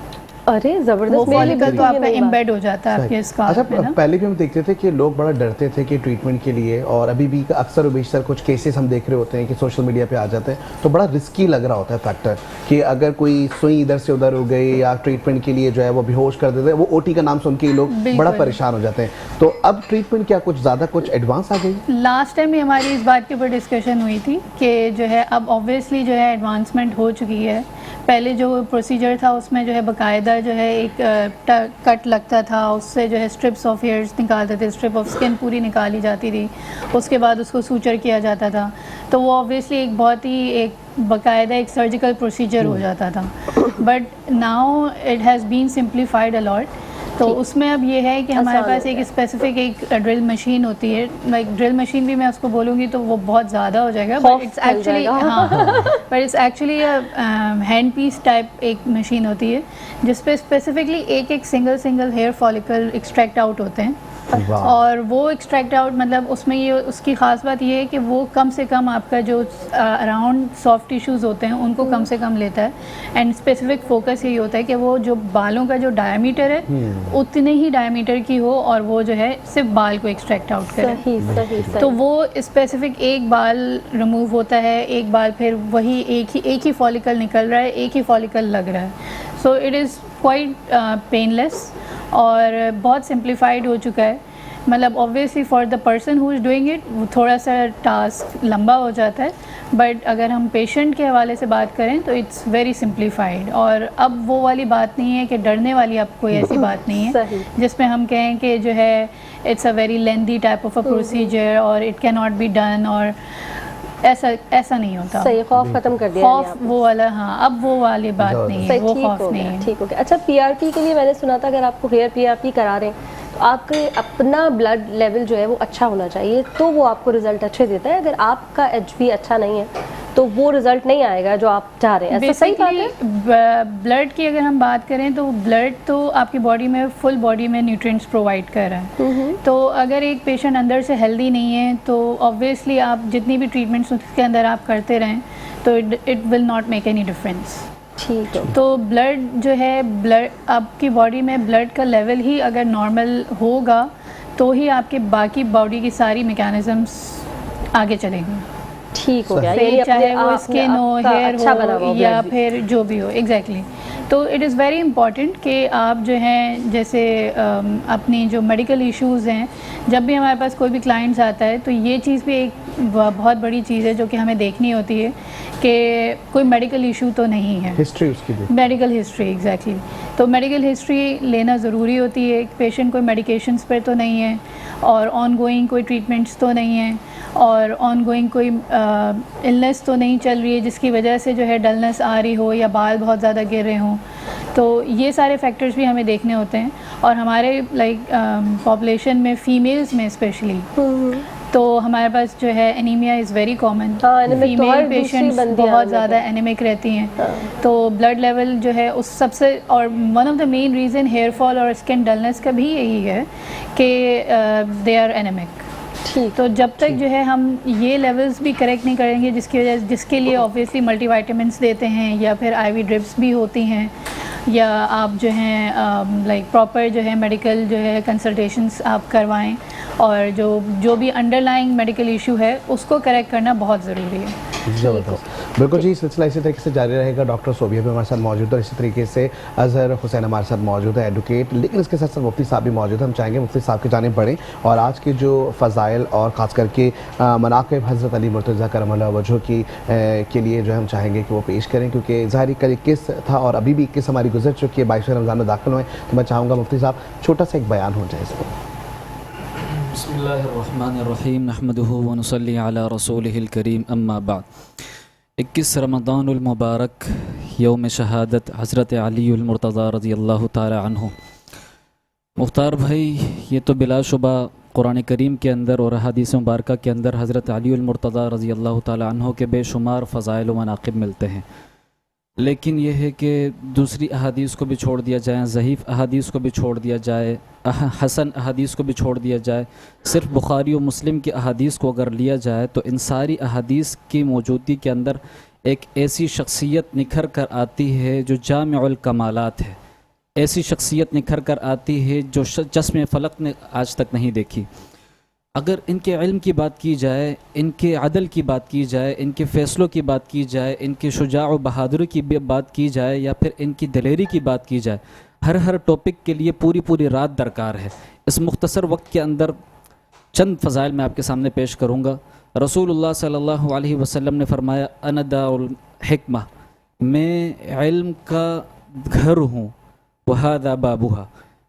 B: अरे जबरदस्त,
F: वो फॉलिकल तो आपका एम्बेड हो जाता है आपके स्काल्प में ना।
A: पहले भी हम देखते थे कि लोग बड़ा डरते थे कि ट्रीटमेंट के लिए, और अभी भी अक्सर बेशतर कुछ केसेस हम देख रहे होते हैं कि सोशल मीडिया पे आ जाते हैं, तो बड़ा रिस्की लग रहा होता है फैक्टर कि अगर कोई सुई इधर से उधर हो गई या ट्रीटमेंट के लिए जो है वो बेहोश कर देते हैं, वो ओटी का नाम सुन के लोग बड़ा परेशान हो जाते हैं। तो अब ट्रीटमेंट क्या कुछ ज़्यादा कुछ एडवांस आ गई?
F: लास्ट टाइम हमारी इस बात के ऊपर डिस्कशन हुई थी कि जो है अब ऑब्वियसली जो है एडवांसमेंट हो चुकी है। पहले जो प्रोसीजर था उसमें जो है बाकायदा जो है एक कट लगता था, उससे जो है स्ट्रिप्स ऑफ हेयर्स निकालते थे, स्ट्रिप ऑफ स्किन पूरी निकाली जाती थी, उसके बाद उसको सूचर किया जाता था, तो वो ऑब्वियसली एक बहुत ही एक बाकायदा एक सर्जिकल प्रोसीजर हो जाता था। But now it has been simplified a lot. तो उसमें अब ये है कि हमारे पास एक स्पेसिफिक एक ड्रिल मशीन होती है, लाइक ड्रिल मशीन भी मैं उसको बोलूँगी तो वो बहुत ज़्यादा हो जाएगा, but it's actually but it's actually hand piece type एक मशीन होती है जिस पे स्पेसिफिकली एक single hair follicle extract out होते हैं। और वो एक्सट्रैक्ट आउट मतलब उसमें ये उसकी ख़ास बात ये है कि वो कम से कम आपका जो अराउंड सॉफ्ट टिश्यूज़ होते हैं उनको कम से कम लेता है, एंड स्पेसिफिक फोकस यही होता है कि वो जो बालों का जो डायमीटर है उतने ही डायमीटर की हो और वो जो है सिर्फ बाल को एक्सट्रैक्ट आउट करे।
B: सही।
F: तो वो स्पेसिफिक एक बाल रिमूव होता है, एक बाल फिर वही एक ही फॉलिकल निकल रहा है, एक ही फॉलिकल लग रहा है। So it is quite painless और बहुत सिंप्लीफाइड हो चुका है। मतलब obviously for the person who is doing it वो थोड़ा सा टास्क लंबा हो जाता है, बट अगर हम पेशेंट के हवाले से बात करें तो इट्स वेरी सिंप्लीफाइड। और अब वो वाली बात नहीं है कि डरने वाली अब कोई ऐसी बात नहीं है जिसमें हम कहें कि जो है it's a very lengthy type of a procedure और it can not be done, और ऐसा नहीं होता।
B: सही, खौफ खत्म कर दिया
F: खौफ वो वाला, हाँ अब वो वाली बात नहीं है, वो खौफ नहीं है।
B: ठीक हो गया। अच्छा, पीआरपी के लिए मैंने सुना था अगर आपको हेयर पीआरपी करा रहे हैं तो आपके अपना ब्लड लेवल जो है वो अच्छा होना चाहिए, तो वो आपको रिजल्ट अच्छे देता है। अगर आपका एचबी अच्छा नहीं है तो वो रिजल्ट नहीं आएगा जो आप चाह रहे हैं। ऐसा सही बात है?
F: ब्लड की अगर हम बात करें तो ब्लड तो आपकी बॉडी में फुल बॉडी में न्यूट्रिएंट्स प्रोवाइड कर रहा है। तो अगर एक पेशेंट अंदर से हेल्दी नहीं है तो ऑब्वियसली आप जितनी भी ट्रीटमेंट्स उसके अंदर आप करते रहें तो it will not make any difference.
B: ठीक है।
F: तो ब्लड जो है, ब्लड आपकी बॉडी में ब्लड का लेवल ही अगर नॉर्मल होगा तो ही आपके बाकी बॉडी की सारी मैकेनिज्म्स आगे चलेंगी।
B: ठीक हो गया,
F: फिर
B: यानी
F: चाहे
B: अपने
F: वो
B: आप
F: स्किन
B: में
F: हो,
B: आपका
F: हेयर
B: अच्छा बना
F: हो
B: हुआ
F: या
B: blood भी।
F: फिर जो भी हो, एग्जैक्टली तो इट इज़ वेरी इंपॉर्टेंट कि आप जो हैं जैसे अपनी जो मेडिकल इश्यूज़ हैं, जब भी हमारे पास कोई भी क्लाइंट्स आता है तो ये चीज़ भी एक बहुत बड़ी चीज़ है जो कि हमें देखनी होती है कि कोई मेडिकल इशू तो नहीं है,
A: हिस्ट्री उसकी भी,
F: मेडिकल हिस्ट्री एग्जैक्टली। तो मेडिकल हिस्ट्री लेना ज़रूरी होती है। पेशेंट कोई मेडिकेशंस पर तो नहीं है और ऑन गोइंग कोई ट्रीटमेंट्स तो नहीं है और ऑन गोइंग कोई इलनेस तो नहीं चल रही है जिसकी वजह से जो है डलनेस आ रही हो या बाल बहुत ज़्यादा गिर रहे हों। तो ये सारे फैक्टर्स भी हमें देखने होते हैं। और हमारे पॉपुलेशन में फ़ीमेल्स में स्पेशली तो हमारे पास जो है anaemia is very common. Female patients बहुत ज़्यादा एनीमिक रहती हैं। तो ब्लड लेवल जो है उस सबसे, और one of the main reason hair fall और स्किन डलनेस का भी यही है कि दे आर एनीमिक। तो जब तक जो है हम ये लेवल्स भी करेक्ट नहीं करेंगे जिसके लिए ऑब्वियसली मल्टीविटामिन्स देते हैं या फिर आईवी ड्रिप्स भी होती हैं या आप जो हैं प्रॉपर जो है मेडिकल जो है कंसल्टेशंस आप करवाएं और जो भी अंडरलाइंग मेडिकल इशू है उसको करेक्ट करना बहुत ज़रूरी है।
A: ज़बरदस्त, बिल्कुल जी। सिलसिला इसी तरीके से जारी रहेगा। डॉक्टर सोबिया भी हमारे साथ मौजूद है, इसी तरीके से अजहर हुसैन हमारे साथ मौजूद है, एडवोकेट, लेकिन इसके साथ साथ मुफ्ती साहब भी मौजूद है। हम चाहेंगे मुफ्ती साहब की जानिब बढ़ें और आज के जो फ़ज़ाइल और ख़ास करके मनाक़िब हज़रत अली मुर्तज़ा करमल्लाहु वजहू की के लिए जो है हम चाहेंगे कि वो पेश करें, क्योंकि ज़ाहिर कल 21 था और अभी भी 21 हमारी गुजर चुकी है, 22वें रमज़ान में दाखिल हुए। तो मैं चाहूँगा मुफ्ती साहब छोटा सा एक बयान हो जाए इस पर।
G: बिस्मिल्लाहिर्रहमानिर्रहीम नहमदुहु व नुसल्ली अला रसूलिहिल करीम अम्मा बाद। 21 रमज़ानुल मुबारक यौम शहादत हज़रत अलीउल मुर्तज़ा रज़ियल्लाहु ताला अन्हु। मुख्तार भाई, ये तो बिलाशुबा कुरान करीम के अंदर और हदीस मुबारक के अंदर हज़रत अलीउल मुर्तज़ा रज़ियल्लाहु ताला अन्हु के बेशुमार फ़ज़ाइल व मनाक़िब मिलते हैं, लेकिन यह है कि दूसरी अहादीस को भी छोड़ दिया जाए, ज़ईफ़ अहादीस को भी छोड़ दिया जाए, हसन अहादीस को भी छोड़ दिया जाए, सिर्फ बुखारी और मुस्लिम की अहादीस को अगर लिया जाए तो इन सारी अहादीस की मौजूदगी के अंदर एक ऐसी शख्सियत निखर कर आती है जो जामिउल कमालात है। ऐसी शख्सियत निखर कर आती है जो चश्मे फ़लक ने आज तक नहीं देखी। अगर इनके इल्म की बात की जाए, इनके अदल की बात की जाए, इनके फ़ैसलों की बात की जाए, इनकी शुजा व बहादुरी की बात की जाए या फिर इनकी दिलेरी की बात की जाए, हर टॉपिक के लिए पूरी रात दरकार है। इस मुख्तसर वक्त के अंदर चंद फ़ज़ाइल मैं आपके सामने पेश करूँगा। रसूलुल्लाह सल्लल्लाहु अलैहि वसल्लम ने फरमाया, अना दाउल हिकमा, मैं इल्म का घर हूँ, वहादा बाबूहा,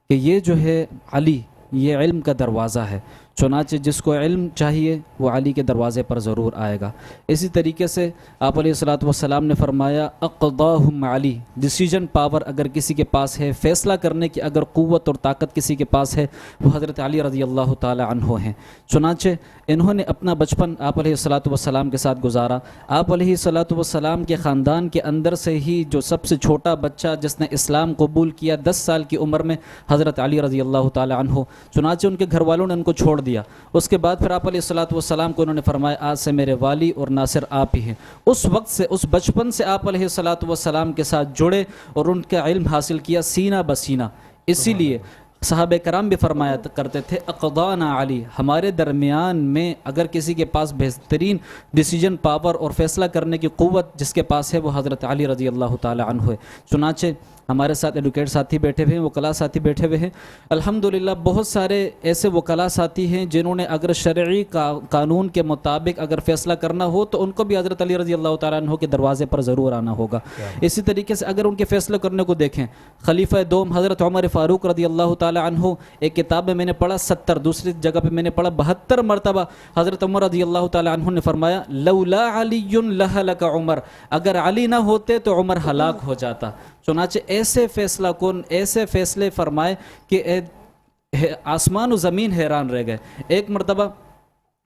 G: कि ये जो है अली, ये इल्म का दरवाज़ा है। चुनाचे जिसको इल्म चाहिए वो अली के दरवाज़े पर ज़रूर आएगा। इसी तरीके से आप अलैहिस्सलातु वस्सलाम ने फरमाया, अक़दाहुम अली, डिसीजन पावर अगर किसी के पास है, फ़ैसला करने की अगर क़ुव्वत और ताकत किसी के पास है, वो हज़रत अली रज़ियल्लाहु ताला अन्हु हैं। चुनाचे इन्होंने अपना बचपन आप अलैहिस्सलातु वस्सलाम के साथ गुजारा। आप अलैहिस्सलातु वस्सलाम के ख़ानदान के अंदर से ही जो सबसे छोटा बच्चा जिसने इस्लाम कबूल किया 10 साल की उम्र में, हज़रत अली रज़ियल्लाहु ताला अन्हु। चुनाचे उनके घर वालों ने उनको छोड़ दिया। उसके बाद फिर आप अलैहिस्सलातु वस्सलाम को उन्होंने फरमाया, आज से मेरे वाली और नासिर आप ही हैं। उस वक्त से, उस बचपन से आप अलैहिस्सलातु वस्सलाम के साथ जुड़े और उनका इल्म हासिल किया सीना बसीना। इसीलिए सहाबे कराम भी फरमाया करते थे, अक़दाना अली, हमारे दरमियान में अगर किसी के पास बेहतरीन डिसीजन पावर और फ़ैसला करने की क़ुव्वत जिसके पास है वो हज़रत अली रज़ियल्लाहु ताला अन्हु है। चुनाचे हमारे साथ एडवोकेट साथी बैठे हुए हैं, वकला साथी बैठे हुए हैं। अल्हम्दुलिल्लाह बहुत सारे ऐसे वकला साथी हैं जिन्होंने अगर शरई कानून के मुताबिक अगर फ़ैसला करना हो तो उनको भी हज़रत अली रज़ियल्लाहु ताला अन्हु के दरवाज़े पर ज़रूर आना होगा। इसी तरीके से अगर उनके फ़ैसले करने को देखें, खलीफा दोम हज़रत उमर फ़ारूक रज़ियल्लाहु ताला अन्हु, एक किताब में मैंने पढ़ा 70, दूसरी जगह पर मैंने पढ़ा 72 मरतबा हज़रत उमर रज़ियल्लाहु ताला अन्हु ने फरमाया, लौला अलीयुन लहलका उमर, अगर अली ना होते तो उमर हलाक हो जाता। चुनाचे ऐसे फ़ैसला कौन, ऐसे फ़ैसले फरमाए कि आसमान और ज़मीन हैरान रह गए। एक मरतबा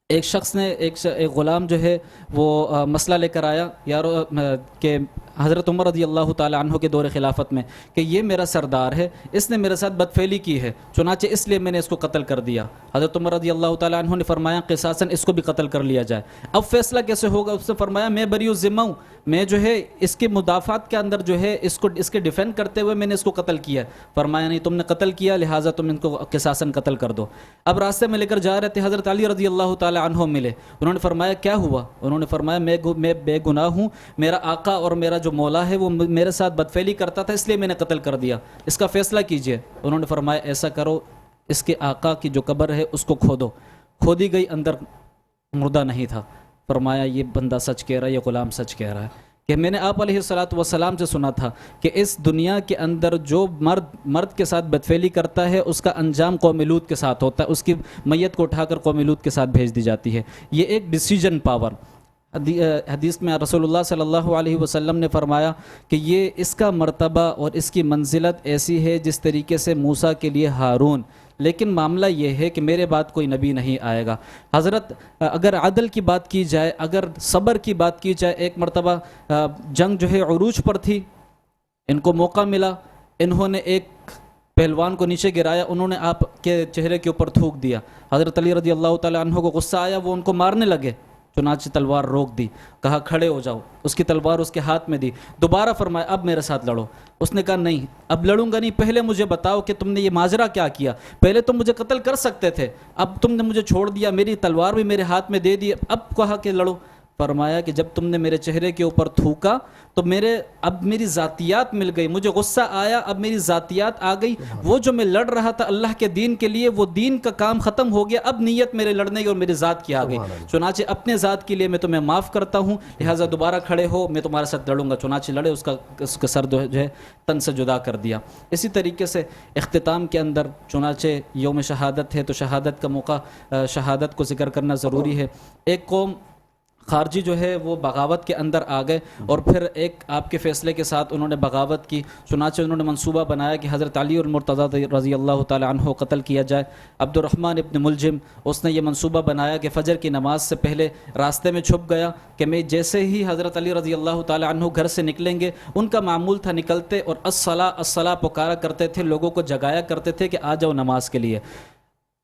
G: एक शख्स ने एक ग़ुलाम जो है वो मसला लेकर आया यार कि हज़रत उमर रज़ी अल्लाह ताला अन्हु के दौर खिलाफत में कि ये मेरा सरदार है, इसने मेरे साथ बदफेली की है, चुनाचे इसलिए मैंने इसको कत्ल कर दिया। हज़रत उमर रज़ी अल्लाह ताला अन्हु ने फरमाया क़िसासन इसको भी कत्ल कर लिया जाए। अब फैसला कैसे होगा? उसने फरमाया मैं बरी ज़िम्मा हूँ, मैं जो है इसके मुदाफ़ात के अंदर जो है इसके डिफेंड करते हुए मैंने इसको कत्ल किया। फरमाया नहीं, तुमने कत्ल किया, लिहाजा तुम इनको क़िसासन कत्ल कर दो। अब रास्ते में लेकर जा रहे थे, हज़रत अली रज़ी अल्लाह ताला अन्हु मिले। उन्होंने फरमाया क्या हुआ? उन्होंने फरमाया मैं बेगुनाह हूँ, मेरा आका और मेरा जो मौला है वो मेरे साथ बदफेली करता था, इसलिए मैंने कत्ल कर दिया, इसका फ़ैसला कीजिए। उन्होंने फरमाया ऐसा करो, इसके आका की जो कब्र है उसको खोदो। खोदी गई, अंदर मुर्दा नहीं था। फरमाया ये बंदा सच कह रहा है, ये ग़ुलाम सच कह रहा है कि मैंने आप अलैहिस्सलातु वस्सलाम से सुना था कि इस दुनिया के अंदर जो मर्द के साथ बदफेली करता है उसका अंजाम कौम लूत के साथ होता है, उसकी मैयत को उठाकर कौम लूत के साथ भेज दी जाती है। ये एक डिसीजन पावर, हदीस में रसूलुल्लाह सल्लल्लाहु अलैहि वसल्लम ने फरमाया कि ये इसका मर्तबा और इसकी मंजिलत ऐसी है जिस तरीके से मूसा के लिए हारून, लेकिन मामला ये है कि मेरे बाद कोई नबी नहीं आएगा। हज़रत अगर अदल की बात की जाए, अगर सब्र की बात की जाए, एक मर्तबा जंग जो है उरूज पर थी, इनको मौका मिला, इन्होंने एक पहलवान को नीचे गिराया, उन्होंने आपके चेहरे के ऊपर थूक दिया। हज़रत अली रज़ी अल्लाह ताला अन्हु को गुस्सा आया, वो उनको मारने लगे, चुनाचे तलवार रोक दी, कहा खड़े हो जाओ। उसकी तलवार उसके हाथ में दी, दोबारा फरमाया अब मेरे साथ लड़ो। उसने कहा नहीं, अब लड़ूंगा नहीं, पहले मुझे बताओ कि तुमने ये माजरा क्या किया, पहले तुम मुझे कत्ल कर सकते थे, अब तुमने मुझे छोड़ दिया, मेरी तलवार भी मेरे हाथ में दे दी, अब कहा कि लड़ो। फरमाया कि जब तुमने मेरे चेहरे के ऊपर थूका तो अब मेरी ज़ातियात मिल गई, मुझे गुस्सा आया, अब मेरी ज़ातियात आ गई, वो जो मैं लड़ रहा था अल्लाह के दीन के लिए, वो दीन का काम ख़त्म हो गया, अब नीयत मेरे लड़ने की और मेरी ज़ात की आ गई। चुनाचे अपने ज़ात के लिए मैं तुम्हें माफ़ करता हूँ, लिहाजा दोबारा खड़े हो, मैं तुम्हारे साथ लड़ूंगा। चुनाचे लड़े, उसका सर जो है तन से जुदा कर दिया। इसी तरीके से इख्तिताम के अंदर चुनाचे यौम शहादत है तो शहादत का मौका, शहादत को ज़िक्र करना ज़रूरी है। एक कौम खारजी जो है वो बगावत के अंदर आ गए और फिर एक आपके फ़ैसले के साथ उन्होंने बगावत की। चुनाचे उन्होंने मंसूबा बनाया कि हज़रत अली और मुर्तज़ा रज़ी अल्लाह ताला अन्हु कत्ल किया जाए। अब्दुर्रहमान इब्न मुलजिम उसने ये मंसूबा बनाया कि फ़जर की नमाज से पहले रास्ते में छुप गया कि मैं जैसे ही हज़रत अली रज़ी अल्लाह ताला अन्हु घर से निकलेंगे, उनका मामूल था निकलते और अस्सला अस्सला पुकारा करते थे, लोगों को जगाया करते थे कि आ जाओ नमाज के लिए।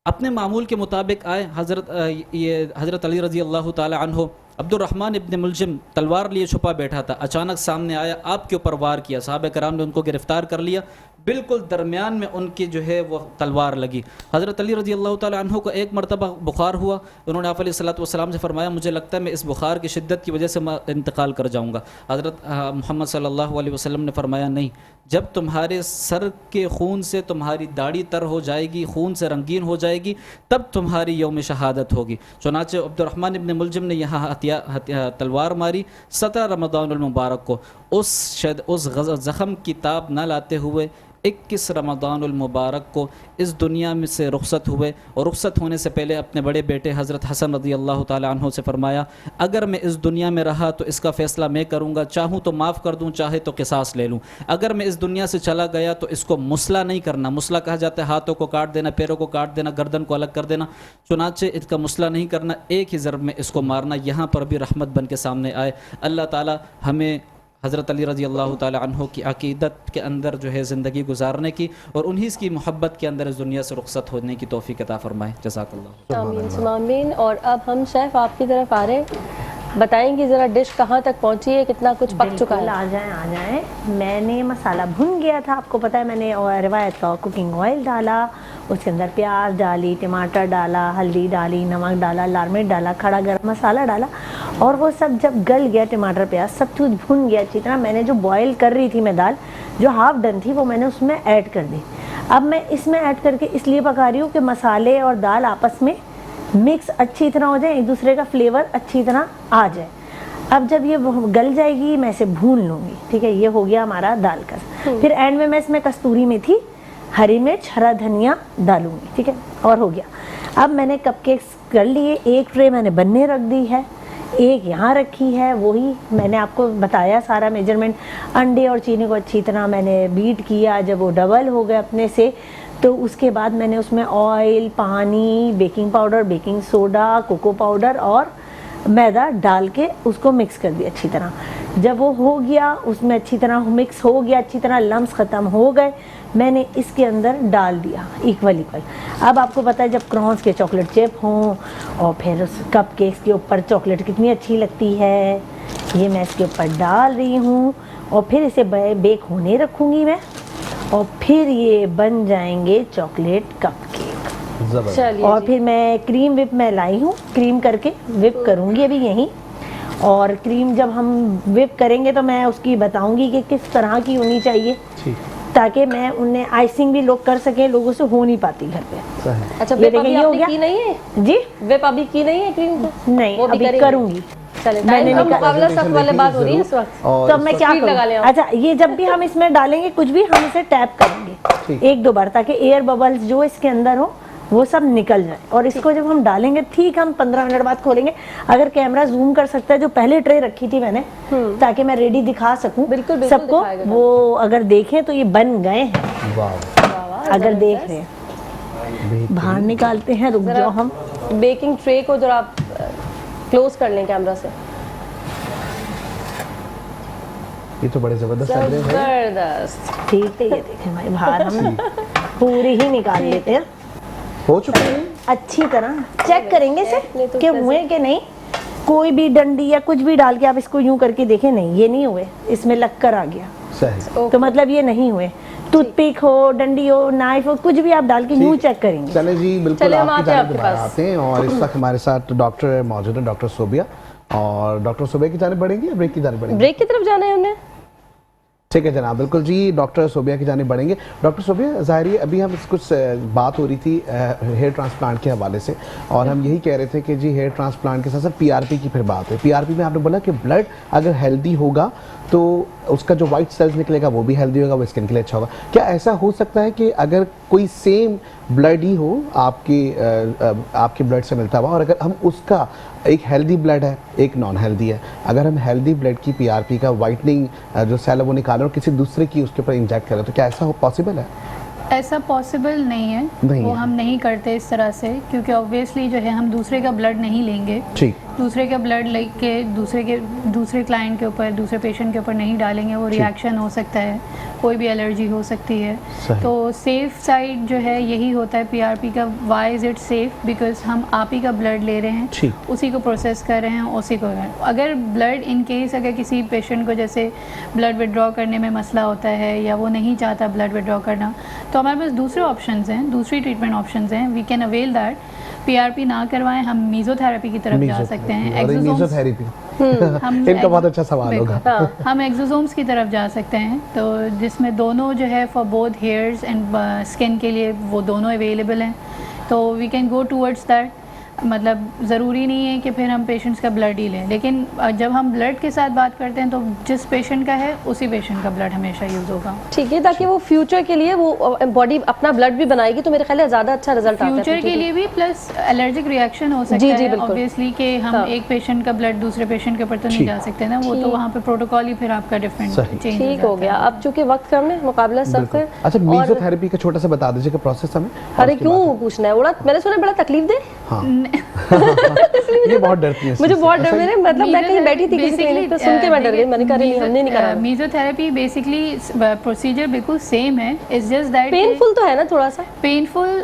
G: अपने मामूल के मुताबिक आए हज़रत अली रज़ी अल्लाह ताला अन्हु। अब्दुर्रहमान इब्न मुलजिम तलवार लिए छुपा बैठा था, अचानक सामने आया, आपके ऊपर वार किया। सहाबा कराम ने उनको गिरफ़्तार कर लिया, बिल्कुल दरमियान में उनकी जो है वो तलवार लगी। हज़रत अली रज़ी अल्लाह ताला अन्हु को एक मरतबा बुखार हुआ, उन्होंने आप अलैहिस्सलातु वस्सलाम से फरमाया मुझे लगता है मैं इस बुखार की शिद्दत की वजह से मैं इंतकाल कर जाऊँगा। हज़रत मोहम्मद सल्लल्लाहु अलैहि वसल्लम ने फरमाया नहीं, जब तुम्हारे सर के खून से तुम्हारी दाढ़ी तर हो जाएगी, खून से रंगीन हो जाएगी, तब तुम्हारी यौम शहादत होगी। चुनाचे अब्दुर्रहमान इब्न मुलजिम ने यहाँ तलवार मारी 17 रमज़ानुल मुबारक को। उस ज़ख़म की ताब न लाते हुए 21 रमज़ानुल मुबारक को इस दुनिया में से रुखसत हुए और रुखसत होने से पहले अपने बड़े बेटे हज़रत हसन रज़ी अल्लाह ताला अन्हु से फरमाया अगर मैं इस दुनिया में रहा तो इसका फ़ैसला मैं करूँगा, चाहूँ तो माफ़ कर दूँ, चाहे तो क़िसास ले लूँ। अगर मैं इस दुनिया से चला गया तो इसको मुसला नहीं करना। मुसला कहा जाता है हाथों को काट देना, पैरों को काट देना, गर्दन को अलग कर देना। चुनाचे इसका मुसला नहीं करना, एक ही ज़रब में इसको मारना। यहाँ पर भी रहमत बन के सामने आए। अल्लाह ताला हमें हज़रत अली रज़ी अल्लाह ताला अन्हु की अक़ीदत के अंदर जो है ज़िंदगी गुजारने की और उन्हीं की मोहब्बत के अंदर इस दुनिया से रुखसत होने की तौफ़ीक़ अता फ़रमाए। जज़ाकल्लाह।
B: आमीन सुम्मा आमीन। और अब हम शेफ़ आपकी तरफ आ रहे हैं, बताएंगे ज़रा डिश कहाँ तक पहुँची है, कितना कुछ पक चुका है।
E: आ जाए। मैंने मसाला भुन गया था, आपको पता है, मैंने रिवायत का कुकिंग ऑयल डाला, उसके अंदर प्याज डाली, टमाटर डाला, हल्दी डाली, नमक डाला, लाल मिर्च डाला, खड़ा गरम मसाला डाला और वो सब जब गल गया, टमाटर प्याज सब कुछ भुन गया अच्छी तरह, मैंने जो बॉयल कर रही थी मैं दाल जो हाफ़ डन थी वो मैंने उसमें ऐड कर दी। अब मैं इसमें ऐड करके इसलिए पका रही हूँ कि मसाले और दाल आपस में मिक्स अच्छी तरह हो जाए, एक दूसरे का फ्लेवर अच्छी तरह आ जाए। अब जब ये गल जाएगी मैं इसे भून लूँगी, ठीक है। ये हो गया हमारा दाल का। फिर एंड में मैं इसमें कस्तूरी मेथी, हरी मिर्च, हरा धनिया डालूँगी, ठीक है, और हो गया। अब मैंने कपकेक्स कर लिए, एक ट्रे मैंने बनने रख दी है, एक यहाँ रखी है, वही मैंने आपको बताया सारा मेजरमेंट। अंडे और चीनी को अच्छी तरह मैंने बीट किया, जब वो डबल हो गए अपने से तो उसके बाद मैंने उसमें ऑयल, पानी, baking powder, baking soda, cocoa powder और मैदा डाल के उसको मिक्स कर दिया अच्छी तरह। जब वो हो गया, उसमें अच्छी तरह मिक्स हो गया, अच्छी तरह लम्स ख़त्म हो गए, मैंने इसके अंदर डाल दिया इक्वल। अब आपको पता है जब क्रॉन्स के चॉकलेट चिप हों और फिर उस कप केक्स के ऊपर चॉकलेट कितनी अच्छी लगती है। ये मैं इसके ऊपर डाल रही हूँ और फिर इसे बेक होने रखूँगी मैं, और फिर ये बन जाएंगे चॉकलेट कप केक।
B: चलिए
E: और
B: जी।
E: फिर मैं क्रीम विप मैं लाई हूँ, क्रीम करके विप करूँगी अभी यहीं। और क्रीम जब हम विप करेंगे तो मैं उसकी बताऊँगी कि किस तरह की होनी चाहिए, ताकि मैं उन्हें आइसिंग भी लोग कर सकें, लोगों से हो नहीं पाती घर पे।
B: अच्छा,
E: ये
B: वेप
E: देखिए,
B: अभी
E: ये हो
B: आपने
E: गया।
B: की नहीं है?
E: जी
B: वेप अभी की नहीं है क्रीम को?
E: नहीं,
B: वो भी
E: अभी
B: करेंगे।
E: करूँगी।
B: चले,
E: मैंने
B: टाइम का
E: निकाला।
B: मुकाबला सब वाले बात हो रही है इस वक्त।
A: और
E: तो अब मैं क्या
B: स्पीड लगा लें
E: करूँ?
B: आप।
E: अच्छा, ये जब भी हम इसमें डालेंगे कुछ भी, हम इसे टैप करेंगे 1-2 बार, ताकि एयर बबल्स जो इसके अंदर हो वो सब निकल जाए। और इसको जब हम डालेंगे, ठीक हम 15 मिनट बाद खोलेंगे। अगर कैमरा जूम कर सकता है, जो पहले ट्रे रखी थी मैंने, ताकि मैं रेडी दिखा सकूं
B: बिल्कुल, बिल्कुल
E: सबको,
B: दिखाएगा।
E: वो अगर देखें तो ये बन गए हैं।
A: वाह,
E: अगर देख रहे हैं, बाहर निकालते हैं, रुक जाओ हम।
B: बेकिंग ट्रे को जरा आप क्लोज कर लें कैमरा से।
A: ये तो बड़े जबरदस्त लग रहे हैं।
B: जबरदस्त।
E: ठीक है, ये देखें भाई, बाहर हम पूरी ही निकाल लेते हैं
A: हो चुके हैं।
E: अच्छी तरह। चेक करेंगे
B: नहीं
E: इसे
B: तो
E: कि हुए कि नहीं। कोई भी डंडी या कुछ भी डाल के आप इसको यूं करके देखें, नहीं ये नहीं हुए, इसमें लग कर आ गया,
A: सही।
E: तो मतलब ये नहीं हुए। टूथपिक हो, डंडी हो, नाइफ हो, कुछ भी आप डाल के यूं चेक करेंगे।
A: चले जी, बिल्कुल
B: चले, हम
A: आपकी
B: आते हैं
A: जानिब
B: आपके
A: दोबारा
B: पास।
A: आते हैं। और इस वक्त हमारे साथ डॉक्टर मौजूद है, डॉक्टर सोबिया। और डॉक्टर सोबिया की जानिब बढ़ेंगे या ब्रेक की जानिब बढ़ेंगे?
B: ब्रेक की तरफ जाना है हमने।
A: ठीक है जनाब, बिल्कुल जी, डॉक्टर सोबिया की जानिब बढ़ेंगे। डॉक्टर सोबिया, ज़ाहिर है अभी हम कुछ बात हो रही थी हेयर ट्रांसप्लांट के हवाले से, और हम यही कह रहे थे कि जी हेयर ट्रांसप्लांट के साथ साथ पीआरपी की फिर बात है। पीआरपी में आपने बोला कि ब्लड अगर हेल्दी होगा तो उसका जो वाइट सेल्स निकलेगा वो भी हेल्दी होगा, वो स्किन के लिए अच्छा होगा। क्या ऐसा हो सकता है कि अगर कोई सेम ब्लड ही हो आपके ब्लड से मिलता हुआ, और अगर हम उसका एक हेल्दी ब्लड है, एक नॉन हेल्दी है, अगर हम हेल्दी ब्लड की पीआरपी का वाइटनिंग जो सेल है वो निकालें और किसी दूसरे की उसके ऊपर इंजेक्ट करें, तो क्या ऐसा पॉसिबल है?
F: ऐसा पॉसिबल नहीं है,
A: नहीं
F: वो
A: है।
F: हम नहीं करते इस तरह से, क्योंकि ऑब्वियसली जो है हम दूसरे का ब्लड नहीं लेंगे,
A: ठीक,
F: दूसरे का ब्लड लेके दूसरे क्लाइंट के ऊपर, दूसरे पेशेंट के ऊपर नहीं डालेंगे, वो रिएक्शन हो सकता है, कोई भी एलर्जी हो सकती है।
A: सही।
F: तो सेफ साइड जो है यही होता है पीआरपी का। Why is it safe? Because हम आप ही का ब्लड ले रहे हैं,
A: ठीक।
F: उसी को प्रोसेस कर रहे हैं, उसी को अगर ब्लड इन केस अगर किसी पेशेंट को जैसे ब्लड विड्रॉ करने में मसला होता है या वो नहीं चाहता ब्लड विड्रॉ करना, तो हमारे पास दूसरे ऑप्शंस हैं, दूसरी ट्रीटमेंट ऑप्शंस हैं। We can avail that. PRP ना करवाएं, हम मीज़ोथेरेपी की तरफ जा सकते हैं। एक्सोसोम्स
A: मेसोथेरेपी
F: हम
A: इनका बहुत अच्छा सवाल होगा।
F: हम एक्सोसोम्स की तरफ जा सकते हैं, तो जिसमें दोनों जो है for both hairs and skin के लिए वो दोनों अवेलेबल हैं, तो we can go towards that. मतलब ज़रूरी नहीं है कि फिर हम पेशेंट्स का ब्लड ही लें, लेकिन जब हम ब्लड के साथ बात करते हैं तो जिस पेशेंट का है उसी पेशेंट का ब्लड हमेशा यूज़ होगा।
B: ठीक है, ताकि वो फ्यूचर के लिए वो बॉडी अपना ब्लड भी बनाएगी, तो मेरे ख्याल है ज़्यादा अच्छा रिजल्ट आता है
F: फ्यूचर के लिए भी, प्लस एलर्जिक रिएक्शन हो सकता
B: जी,
F: है
B: बिल्कुल।
F: ऑब्वियसली कि हम
B: हाँ।
F: एक पेशेंट का ब्लड दूसरे पेशेंट के ऊपर तो नहीं
A: ठीक।
F: जा सकते ना, वो तो वहाँ पे प्रोटोकॉल ही फिर आपका डिफरेंट
A: सही।
F: चेंज
B: ठीक हो गया। अब चूंकि वक्त कम है, मुकाबला सख्त है।
A: अच्छा,
B: और
A: मेसोथेरेपी का छोटा सा बता दीजिए कि प्रोसेस हमें। और
B: अरे
A: उसके
B: क्यों
A: बाद-
B: पूछना है? बड़ा मैंने सुना बड़ा तकलीफ दे।
A: हाँ ये बहुत डरती है इस
B: मुझे
A: चीज़ से।
B: बहुत डर,
A: ऐसा ही-
B: मेरे मतलब मैं कहीं बैठी थी किसी क्लिनिक पे, सुन के मैं डर गई। मैंने कहा नहीं, हमने नहीं करा।
F: मीज़ोथेरेपी बेसिकली प्रोसीजर बिल्कुल सेम है, इट्स जस्ट दैट
B: पेनफुल तो है ना थोड़ा सा?
F: पेनफुल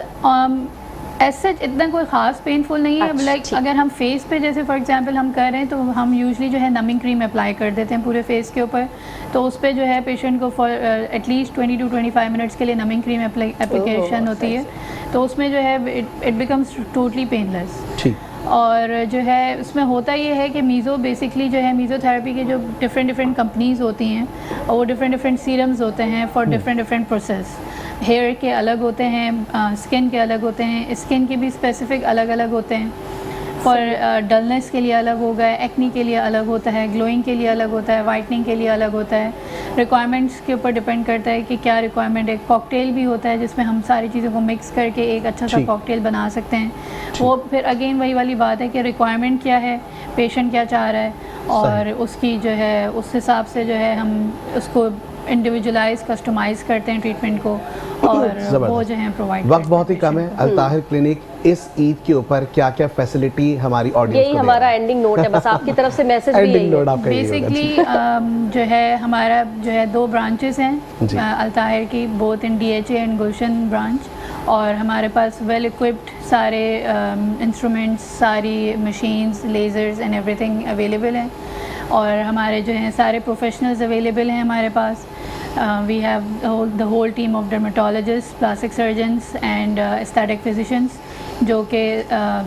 F: एज सच इतना कोई ख़ास पेनफुल नहीं है।
B: अच्छा,
F: लाइक
B: ठीक।
F: अगर हम फेस पे जैसे फॉर एग्जांपल हम कर रहे हैं, तो हम यूजुअली जो है नमिंग क्रीम अप्लाई कर देते हैं पूरे फेस के ऊपर, तो उस पर जो है पेशेंट को फॉर एटलीस्ट 20 to 25 मिनट्स के लिए नमिंग क्रीम एप्लीकेशन होती है, तो उसमें जो है इट बिकम्स टोटली पेनलेस।
A: ठीक,
F: और जो है उसमें होता ये है कि मीज़ो बेसिकली जो है मीज़ोथेरेपी के जो डिफरेंट कंपनीज़ होती हैं, और वो डिफरेंट सीरम्स होते हैं फॉर डिफरेंट प्रोसेस। हेयर के अलग होते हैं, स्किन के अलग होते हैं, स्किन के भी स्पेसिफिक अलग अलग होते हैं। फॉर डलनेस के लिए अलग होगा, एक्नी के लिए अलग होता है, ग्लोइंग के लिए अलग होता है, वाइटनिंग के लिए अलग होता है। रिक्वायरमेंट्स के ऊपर डिपेंड करता है कि क्या रिक्वायरमेंट है। कॉकटेल भी होता है जिसमें हम सारी चीज़ों को मिक्स करके एक अच्छा सा
A: ठीक।
F: कॉकटेल बना सकते हैं। वो फिर अगेन वही वाली बात है कि रिक्वायरमेंट क्या है, पेशेंट क्या चाह रहा है, और उसकी जो है उस हिसाब से जो है हम उसको इंडिविजुअलाइज कस्टमाइज़ करते हैं ट्रीटमेंट को, और वो
A: ज़बरदस्त।
F: जो है प्रोवाइड
A: वक्त बहुत ही कम है। अल ताहिर क्लिनिक इस ईद के ऊपर क्या क्या फैसिलिटी हमारी ऑडियंस
B: यही हमारा एंडिंग नोट है, बस आपकी तरफ से मैसेज भी यही
A: एंडिंग नोट
B: है।
A: आपका यही होगा।
F: बेसिकली जो है हमारा जो है 2 ब्रांचेस
A: जी।
F: हैं अल ताहिर की, both in DHA and Gulshan branch, और हमारे पास वेल इक्विप्ड सारे इंस्ट्रूमेंट्स, सारी machines, lasers and everything available हैं, और हमारे जो हैं सारे प्रोफेशनल्स अवेलेबल हैं हमारे पास। We have the whole team of dermatologist, plastic surgeons and aesthetic physicians जो कि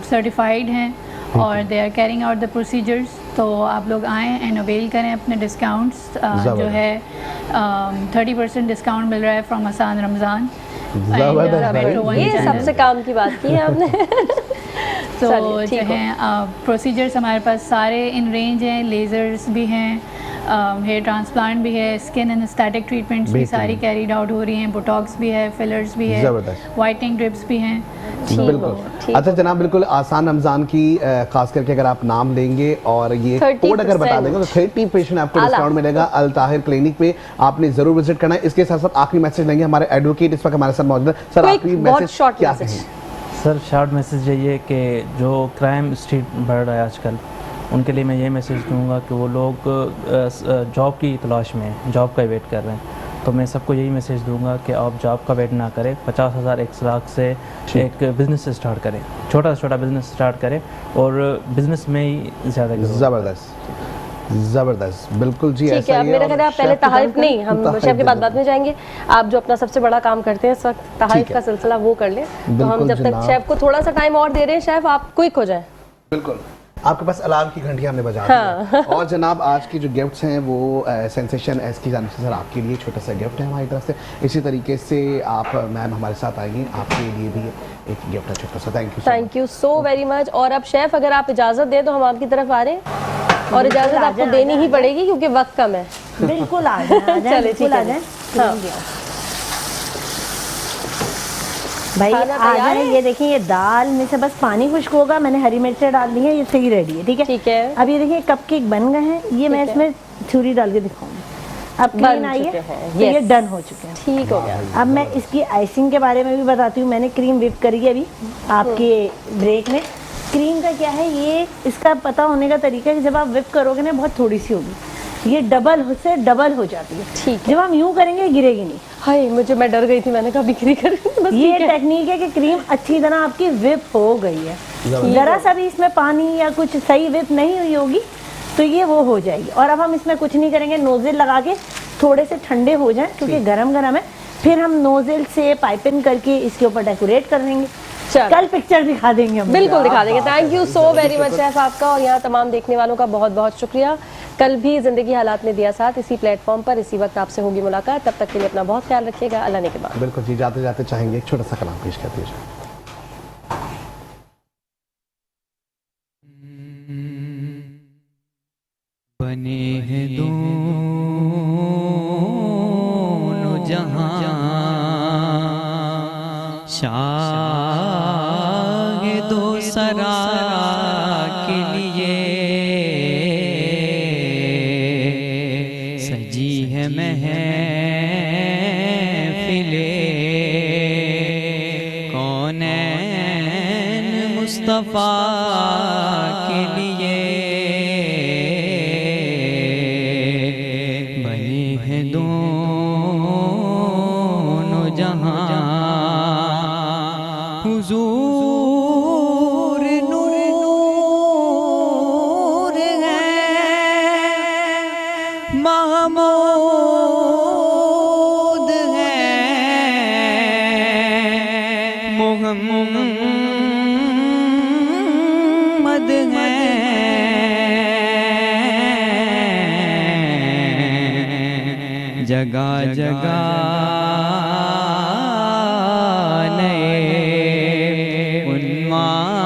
F: सर्टिफाइड हैं और they are carrying out the procedures. तो आप लोग आएँ एंड अवेल करें अपने डिस्काउंट्स। जो है 30% डिस्काउंट मिल रहा है फ्रॉम आसान रमज़ान।
B: ये सबसे काम की बात की है आपने।
F: तो
B: चलिए,
F: जो
B: ठीक हो।
F: हैं प्रोसीजर्स हमारे पास सारे इन रेंज हैं, लेज़र्स भी हैं, हेयर ट्रांसप्लांट भी है, स्किन एंड एस्थेटिक ट्रीटमेंट्स भी
A: बेहतरीन।
F: सारी कैरीड आउट हो रही हैं, बोटॉक्स भी है, फिलर्स भी है,
A: ज़बरदस्त।
F: वाइटनिंग ड्रिप्स भी हैं।
A: बिल्कुल।
B: ठीक
A: अच्छा जनाब, बिल्कुल आसान रमज़ान की खास करके अगर आप नाम लेंगे और ये
B: 30%
A: कोड अगर बता देंगे तो 30% आपको
B: आला।
A: डिस्काउंट मिलेगा अल ताहिर क्लिनिक पे। आपने जरूर विजिट करना है। इसके साथ साथ आखिरी मैसेज लेंगे, हमारे एडवोकेट इस वक्त हमारे साथ मौजूद है। सर
B: Quick,
A: आखिरी
B: बहुत
A: मैसेज
B: short
A: क्या
B: message।
A: कहेंगे?
D: सर शॉर्ट मैसेज यही है कि जो क्राइम स्ट्रीट बढ़ रहा है आजकल, उनके लिए मैं ये मैसेज दूंगा कि वो लोग जॉब की तलाश में हैं, जॉब का वेट कर रहे हैं। तो मैं सबको यही मैसेज दूंगा कि आप जॉब का वेट ना करें, 50,000 1 लाख से एक बिज़नेस स्टार्ट करें, छोटा से छोटा बिज़नेस स्टार्ट करें और बिज़नेस में ही ज़्यादा करें।
A: ज़बरदस्त बिल्कुल जी।
B: ठीक
A: ऐसा
B: है,
A: ही
B: अब मेरा
A: और
B: ख्याल है आप
A: शेफ
B: पहले
A: की
B: तहाइफ
A: बात
B: नहीं,
A: करें?
B: हम
A: तहाइफ
B: शेफ के बाद
A: बिल्कुल।
B: में जाएंगे। आप जो अपना सबसे बड़ा काम करते हैं इस वक्त तहाइफ
A: ठीक
B: का
A: है।
B: सिलसिला वो कर लें। तो हम
A: बिल्कुल
B: जब तक
A: जनाब।
B: शेफ को थोड़ा सा टाइम और दे रहे हैं, शेफ आप क्विक हो जाएं।
A: बिल्कुल, आपके पास अलार्म की घंटियां हमने बजा दी हैं। और जनाब आज की जो गिफ्ट्स हैं वो सेंसेशन एस की जानिब से सर आपके लिए छोटा सा गिफ्ट है हमारी तरफ से। इसी तरीके से आप मैम हमारे साथ आएंगे, आपके लिए भी एक गिफ्ट है छोटा सा।
B: Thank you so very much. और अब शेफ अगर आप इजाज़त दें तो हम आपकी तरफ आ रहे हैं, और इजाज़त
E: आ
B: आपको
E: जाएं,
B: देनी
E: आ
B: ही
E: जाएं।
B: पड़ेगी क्योंकि वक्त कम है।
E: बिल्कुल आ जाए,
B: चलिए,
E: बिल्कुल
B: ठीक
E: आ
B: है।
E: जाए।
B: हाँ।
E: भाई
B: खाना
E: आ
B: तैयार
E: जाए।
B: है?
E: ये देखिए, ये दाल में से बस पानी खुश्क होगा, मैंने हरी मिर्चें डाल दी हैं, ये सही रेडी है। ठीक है,
B: ठीक है।
E: अब ये देखिए कपकेक बन गए हैं, ये मैं
B: ठीक है।
E: इसमें छुरी डाल के दिखाऊंगी। अब
B: बन
E: क्लीन आई
B: चुके
E: है,
B: हैं,
E: तो ये
B: yes।
E: डन हो चुके हैं।
B: ठीक हो गया।
E: अब मैं इसकी आइसिंग के बारे में भी बताती हूँ। मैंने क्रीम विप करी है अभी आपके ब्रेक में। क्रीम का क्या है, ये इसका पता होने का तरीका है कि जब आप विप करोगे ना बहुत थोड़ी सी होगी, ये डबल हो जाती है।
B: ठीक है।
E: जब हम यूं करेंगे गिरेगी नहीं।
B: हाय मैं डर गई थी, मैंने कहा बिक्री कर बस
E: ये
B: ठीक है।
E: टेक्निक है कि क्रीम अच्छी तरह आपकी विप हो गई है। जरा सा भी इसमें पानी या कुछ सही विप नहीं हुई होगी तो ये वो हो जाएगी। और अब हम इसमें कुछ नहीं करेंगे, नोजल लगा के थोड़े से ठंडे हो जाएं क्योंकि गरम गरम है, फिर हम नोजल से पाइपिंग करके इसके ऊपर डेकोरेट कर देंगे।
B: चलो।
E: कल पिक्चर दिखा देंगे हम।
B: बिल्कुल दिखा देंगे। Thank you so very much chef आपका, और यहाँ तमाम देखने वालों का बहुत बहुत शुक्रिया। कल भी जिंदगी हालात में दिया साथ इसी प्लेटफॉर्म पर, इसी वक्त आपसे होगी मुलाकात। तब तक के लिए अपना बहुत ख्याल रखिएगा। अल्लाह ने के बाद।
A: बिल्कुल जी, जाते जाते चाहेंगे एक छोटा सा कलाम पेश कर दीजिए।
C: बने हैं दोनों जहां शाह दो सरा के लिए सजी है महफिले कौनैन मुस्तफा के लिए बने हैं दोनों जहां हुजूर नूर है महमूद है मोहम्मद है जगह जगह नए उन्वान